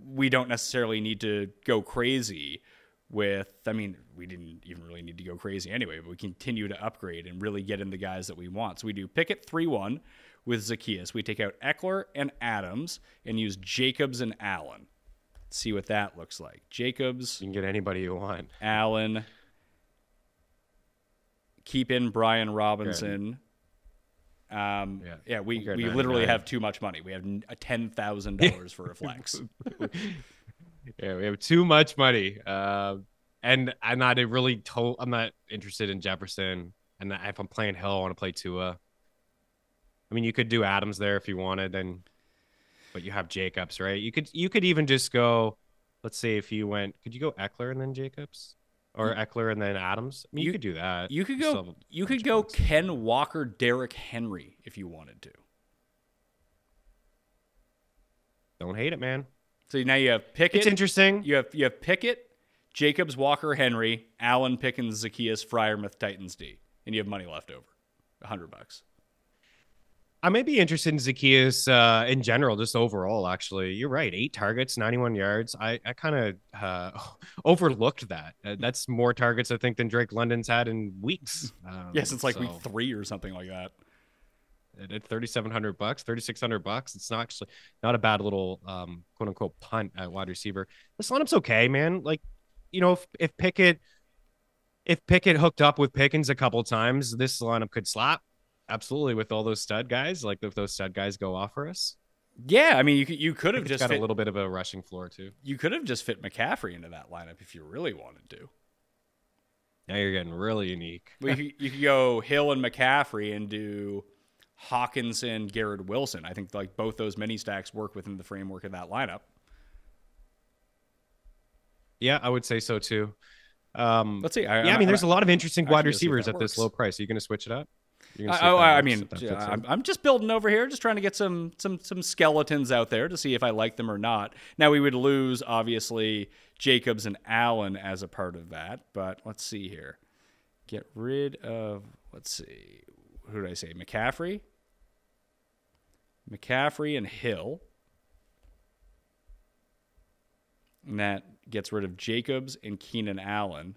Speaker 3: we don't necessarily need to go crazy with, I mean, we didn't even really need to go crazy anyway, but we continue to upgrade and really get in the guys that we want. So we do Pickett 3-1 with Zacchaeus. We take out Eckler and Adams and use Jacobs and Allen. See what that looks like. Jacobs.
Speaker 4: You can get anybody you want.
Speaker 3: Allen. Keep in Brian Robinson. We literally have too much money. We have $10,000 for a flex.
Speaker 4: Yeah, we have too much money. And I'm not interested in Jefferson. And if I'm playing Hill, I want to play Tua. I mean, you could do Adams there if you wanted, then. But you have Jacobs, right? You could even just go, let's say if you went, could you go Eckler and then Jacobs? Or Eckler and then Adams? I mean, you could do that.
Speaker 3: You could go Ken Walker, Derrick Henry if you wanted to.
Speaker 4: Don't hate it, man.
Speaker 3: So now you have Pickett.
Speaker 4: It's interesting.
Speaker 3: You have Pickett, Jacobs, Walker, Henry, Allen, Pickens, Zacchaeus, Freiermuth, Titans D. And you have money left over. $100.
Speaker 4: I may be interested in Zacchaeus in general, just overall, actually. You're right. 8 targets, 91 yards. I kind of overlooked that. That's more targets, I think, than Drake London's had in weeks.
Speaker 3: Since week 3 or something like that.
Speaker 4: At $3,700, $3,600. It's not a bad little quote unquote punt at wide receiver. This lineup's okay, man. Like, if Pickett hooked up with Pickens a couple times, this lineup could slap. Absolutely, with all those stud guys, like if those stud guys go off for us.
Speaker 3: Yeah, I mean, you could have just
Speaker 4: got a little bit of a rushing floor too.
Speaker 3: You could have just fit McCaffrey into that lineup if you really wanted to.
Speaker 4: Now you're getting really unique.
Speaker 3: You could go Hill and McCaffrey and do Hawkinson, Garrett Wilson. I think like both those mini stacks work within the framework of that lineup.
Speaker 4: Yeah, I would say so too.
Speaker 3: Let's see.
Speaker 4: I mean, there's a lot of interesting wide receivers at this low price. Are you going to switch it up?
Speaker 3: I'm just building over here, just trying to get some skeletons out there to see if I like them or not. Now, we would lose, obviously, Jacobs and Allen as a part of that, but let's see here. Get rid of, let's see, who did I say? McCaffrey and Hill. And that gets rid of Jacobs and Keenan Allen.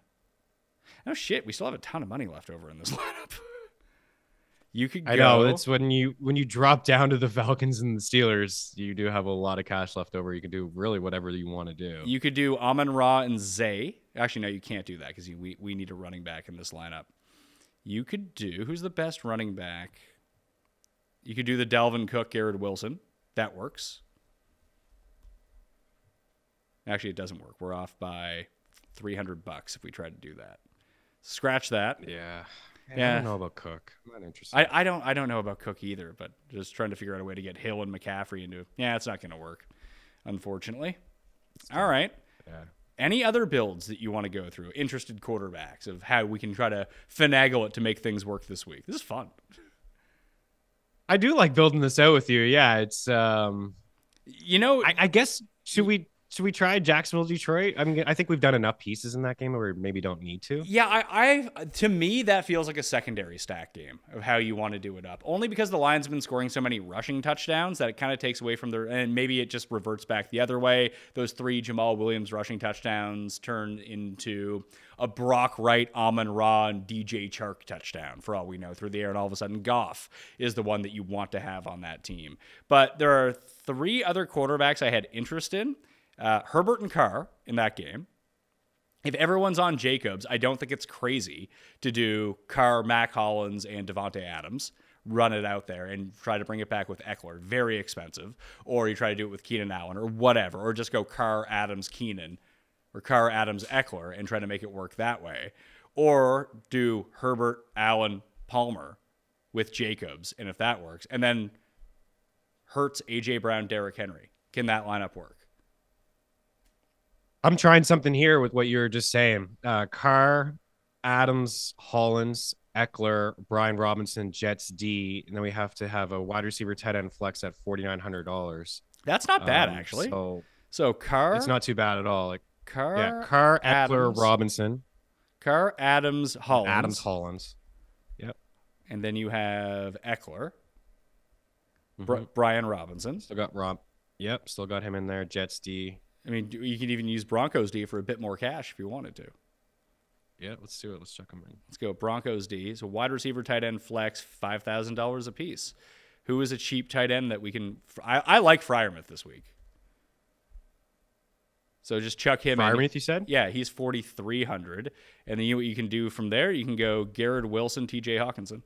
Speaker 3: Oh, shit, we still have a ton of money left over in this lineup. You could go.
Speaker 4: I know, it's when you drop down to the Falcons and the Steelers, you do have a lot of cash left over. You can do really whatever you want to do.
Speaker 3: You could do Amon-Ra and Zay. Actually, no, you can't do that because we need a running back in this lineup. You could do, who's the best running back? You could do the Dalvin Cook, Garrett Wilson. That works. Actually, it doesn't work. We're off by $300 if we try to do that. Scratch that.
Speaker 4: Yeah. I don't know about Cook. I'm not interested.
Speaker 3: I don't know about Cook either, but just trying to figure out a way to get Hill and McCaffrey into. Yeah, it's not going to work, unfortunately. All right.
Speaker 4: Yeah.
Speaker 3: Any other builds that you want to go through? Interested quarterbacks of how we can try to finagle it to make things work this week. This is fun.
Speaker 4: I do like building this out with you. Yeah, it's I guess should we try Jacksonville, Detroit? I think we've done enough pieces in that game where we maybe don't need to.
Speaker 3: Yeah, to me, that feels like a secondary stack game of how you want to do it up. Only because the Lions have been scoring so many rushing touchdowns that it kind of takes away from and maybe it just reverts back the other way. Those 3 Jamal Williams rushing touchdowns turn into a Brock Wright, Amon-Ra, and DJ Chark touchdown, for all we know, through the air. And all of a sudden, Goff is the one that you want to have on that team. But there are 3 other quarterbacks I had interest in. Herbert and Carr in that game. If everyone's on Jacobs, I don't think it's crazy to do Carr, Mac Hollins, and Devontae Adams. Run it out there and try to bring it back with Eckler. Very expensive. Or you try to do it with Keenan Allen or whatever. Or just go Carr, Adams, Keenan. Or Carr, Adams, Eckler and try to make it work that way. Or do Herbert, Allen, Palmer with Jacobs. And if that works. And then Hurts, A.J. Brown, Derrick Henry. Can that lineup work?
Speaker 4: I'm trying something here with what you were just saying. Carr, Adams, Hollins, Eckler, Brian Robinson, Jets D, and then we have to have a wide receiver tight end flex at $4,900.
Speaker 3: That's not bad, actually. So Carr,
Speaker 4: it's not too bad at all. Like
Speaker 3: Carr,
Speaker 4: Eckler,
Speaker 3: Adams,
Speaker 4: Robinson,
Speaker 3: Carr, Adams, Hollins.
Speaker 4: Yep.
Speaker 3: And then you have Eckler, Brian Robinson.
Speaker 4: Still got Rob. Yep, still got him in there. Jets D.
Speaker 3: I mean, you could even use Broncos D for a bit more cash if you wanted to.
Speaker 4: Yeah, let's do it. Let's check them in.
Speaker 3: Let's go Broncos D. So wide receiver, tight end, flex, $5,000 a piece. Who is a cheap tight end that we can? I like Freiermuth this week. So just chuck him in.
Speaker 4: Freiermuth, you said?
Speaker 3: Yeah, he's $4,300. And then what you can do from there, you can go Garrett Wilson, T.J. Hawkinson.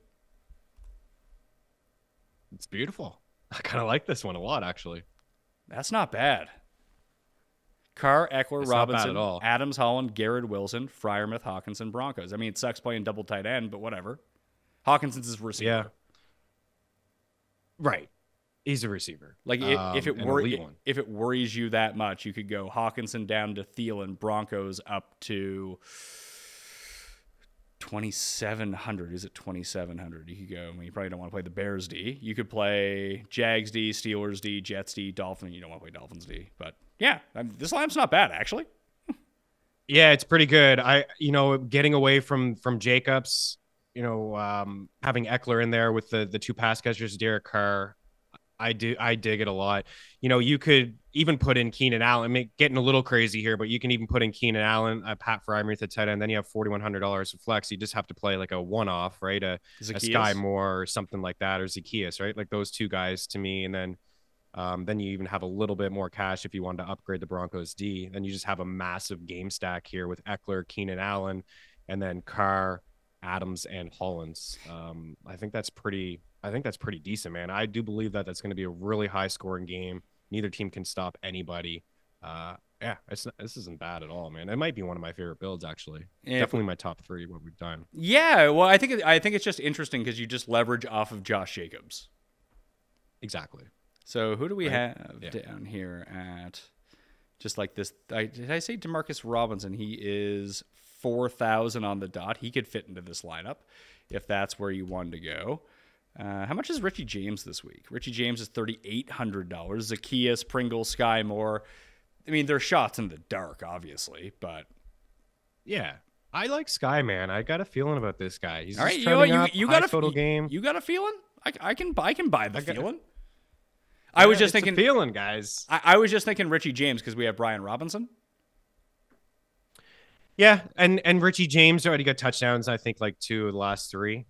Speaker 4: It's beautiful. I kind of like this one a lot, actually.
Speaker 3: That's not bad. Carr, Eckler,
Speaker 4: it's
Speaker 3: Robinson, Adams, Holland, Garrett Wilson, Freiermuth, Hawkinson, Broncos. I mean, it sucks playing double tight end, but whatever. Hawkinson's his receiver.
Speaker 4: Yeah. Right. He's a receiver.
Speaker 3: Like if it worries you that much, you could go Hawkinson down to Thielen, Broncos up to 2,700. Is it 2,700? You could go. I mean, you probably don't want to play the Bears D. You could play Jags D, Steelers D, Jets D, Dolphins. You don't want to play Dolphins D, but yeah, this lineup's not bad actually.
Speaker 4: Yeah, it's pretty good. Getting away from Jacobs, having Eckler in there with the 2 pass catchers, Derek Carr. I dig it a lot. You could even put in Keenan Allen. Getting a little crazy here, but you can even put in Keenan Allen, Pat Freiermuth at tight end. Then you have $4,100 of flex. You just have to play like a one-off, right? A Sky Moore or something like that, or Zacchaeus, right? Like those 2 guys to me. And then you even have a little bit more cash if you wanted to upgrade the Broncos D. Then you just have a massive game stack here with Eckler, Keenan Allen, and then Carr, Adams, and Hollins. I think that's pretty decent, man. I do believe that that's going to be a really high scoring game. Neither team can stop anybody. This isn't bad at all, man. It might be one of my favorite builds, actually. Definitely my top 3, what we've done.
Speaker 3: Yeah, well, I think it's just interesting because you just leverage off of Josh Jacobs.
Speaker 4: Exactly.
Speaker 3: So who do we have down here at just like this? Did I say Demarcus Robinson? He is 4,000 on the dot. He could fit into this lineup if that's where you wanted to go. How much is Richie James this week? Richie James is $3,800. Zacchaeus, Pringle, Sky Moore. I mean, they're shots in the dark, obviously, but
Speaker 4: yeah, I like Sky, man. I got a feeling about this guy. He's
Speaker 3: all right.
Speaker 4: Just
Speaker 3: You got a
Speaker 4: total game.
Speaker 3: You got a feeling? I can buy the feeling.
Speaker 4: I was just thinking feeling, guys.
Speaker 3: I was just thinking Richie James because we have Brian Robinson.
Speaker 4: Yeah, and Richie James already got touchdowns. I think like 2 of the last 3.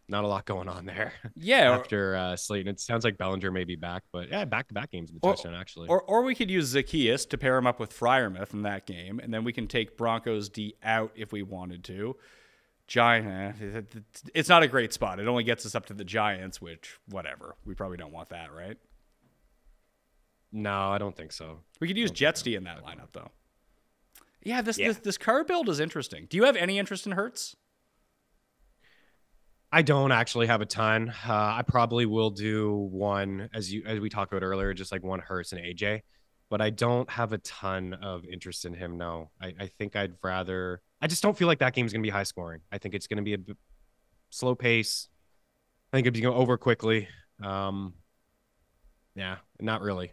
Speaker 4: Not a lot going on there.
Speaker 3: Yeah.
Speaker 4: After Slayton, it sounds like Bellinger may be back, but yeah, back-to-back games with touchdown actually.
Speaker 3: Or we could use Zacchaeus to pair him up with Freiermuth in that game, and then we can take Broncos D out if we wanted to. Giant, it's not a great spot. It only gets us up to the Giants, which whatever. We probably don't want that, right?
Speaker 4: No, I don't think so.
Speaker 3: We could use Jets D in that lineup though. Yeah, this CARR build is interesting. Do you have any interest in Hurts?
Speaker 4: I don't actually have a ton. I probably will do one as we talked about earlier, just like one Hurts and AJ, but I don't have a ton of interest in him. No, I think I just don't feel like that game's going to be high scoring. I think it's going to be a slow pace. I think it'd be going over quickly. Yeah, not really.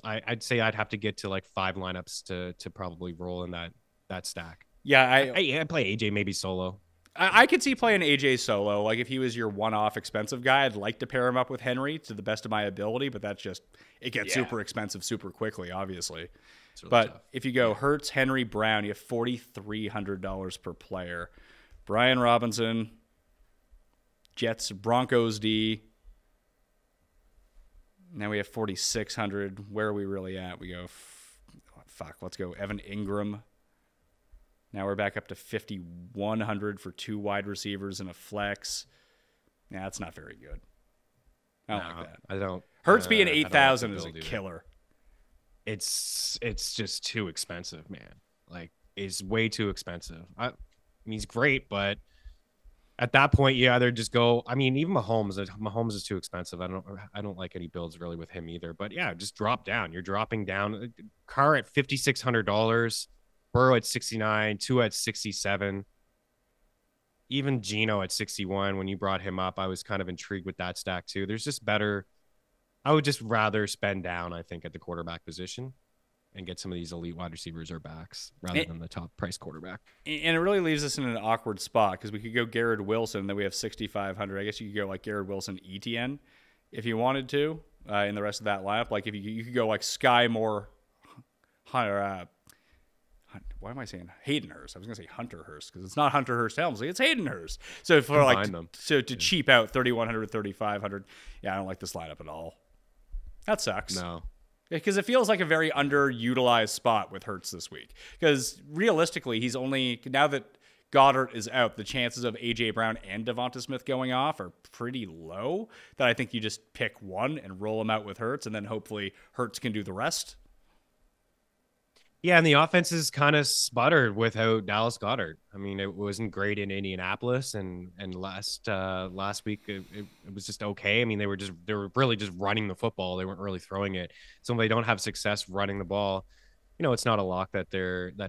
Speaker 4: I'd say I'd have to get to like 5 lineups to probably roll in that stack.
Speaker 3: Yeah,
Speaker 4: I play AJ maybe solo.
Speaker 3: I could see playing AJ solo. Like if he was your one-off expensive guy, I'd like to pair him up with Henry to the best of my ability, but that's just it gets super expensive super quickly, obviously. Really but tough. If you go Hurts, Henry, Brown, you have $4,300 per player. Brian Robinson, Jets, Broncos D. Now we have 4,600. Where are we really at? We go, let's go Evan Ingram. Now we're back up to 5,100 for 2 wide receivers and a flex. Yeah, that's not very good. I don't like that.
Speaker 4: I don't.
Speaker 3: Hurts being 8,000 is a killer.
Speaker 4: It's just too expensive, man. Like, it's way too expensive. I mean, he's great, but at that point, you either just go. I mean, even Mahomes is too expensive. I don't like any builds really with him either. But yeah, just drop down. You're dropping down. CARR at $5,600. Burrow at 69, 2 at 67. Even Geno at 61. When you brought him up, I was kind of intrigued with that stack too. There's just better. I would just rather spend down, I think, at the quarterback position and get some of these elite wide receivers or backs rather than the top price quarterback.
Speaker 3: And it really leaves us in an awkward spot because we could go Garrett Wilson, then we have 6,500. I guess you could go like Garrett Wilson, ETN, if you wanted to in the rest of that lineup. Like if you could go like Sky Moore, Hunter. Why am I saying Hayden Hurst? I was going to say Hunter Hurst because it's not Hunter Hurst Helmsley. It's Hayden Hurst. So for to cheap out 3,100, 3,500, yeah, I don't like this lineup at all. That sucks.
Speaker 4: No.
Speaker 3: Because it feels like a very underutilized spot with Hurts this week. Because realistically, he's only, now that Goddard is out, the chances of A.J. Brown and Devonta Smith going off are pretty low. That I think you just pick one and roll him out with Hurts, and then hopefully Hurts can do the rest.
Speaker 4: Yeah, and the offense is kind of sputtered without Dallas Goedert. I mean, it wasn't great in Indianapolis, and last week it was just okay. I mean, they were really just running the football. They weren't really throwing it. So when they don't have success running the ball, you know, it's not a lock that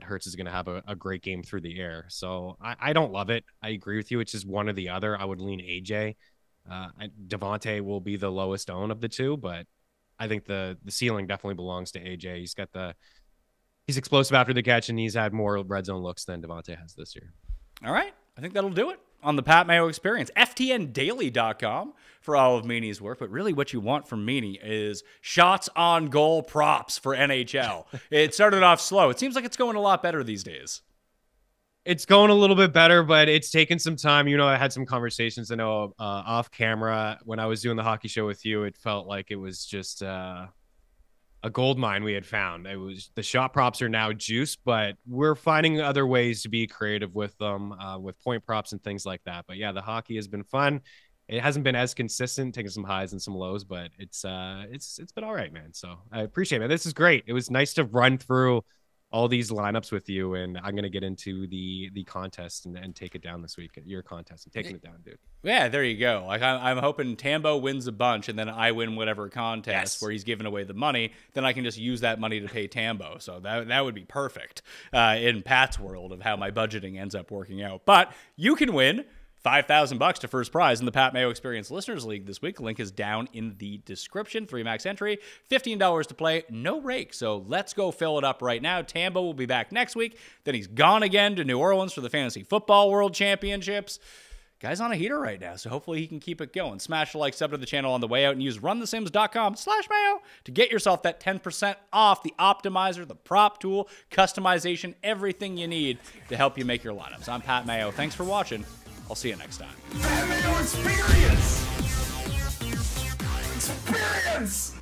Speaker 4: Hurts is going to have a great game through the air. So I don't love it. I agree with you. It's just one or the other. I would lean AJ. Devontae will be the lowest owned of the two, but I think the ceiling definitely belongs to AJ. He's explosive after the catch, and he's had more red zone looks than Devontae has this year.
Speaker 3: All right. I think that'll do it on the Pat Mayo Experience. FTNDaily.com for all of Meaney's work. But really what you want from Meaney is shots on goal props for NHL. It started off slow. It seems like it's going a lot better these days.
Speaker 4: It's going a little bit better, but it's taken some time. You know, I had some conversations, I know, off camera. When I was doing the hockey show with you, it felt like it was just a gold mine we had found. It was the shot props are now juice, but we're finding other ways to be creative with them, with point props and things like that. But yeah, the hockey has been fun. It hasn't been as consistent, taking some highs and some lows, but it's been all right, man. So I appreciate it, man. This is great. It was nice to run through all these lineups with you, and I'm gonna get into the contest and take it down this week. Your contest, and taking it down, dude.
Speaker 3: Yeah, there you go. Like I'm hoping Tambo wins a bunch, and then I win whatever contest where he's giving away the money. Then I can just use that money to pay Tambo. So that would be perfect in Pat's world of how my budgeting ends up working out. But you can win $5,000 to first prize in the Pat Mayo Experience Listeners League this week. Link is down in the description. 3 max entry, $15 to play, no rake. So let's go fill it up right now. Tambo will be back next week. Then he's gone again to New Orleans for the Fantasy Football World Championships. Guy's on a heater right now, so hopefully he can keep it going. Smash the like, sub to the channel on the way out, and use runthesims.com/Mayo to get yourself that 10% off the optimizer, the prop tool, customization, everything you need to help you make your lineups. I'm Pat Mayo. Thanks for watching. I'll see you next time.
Speaker 1: Mayo Experience! Experience!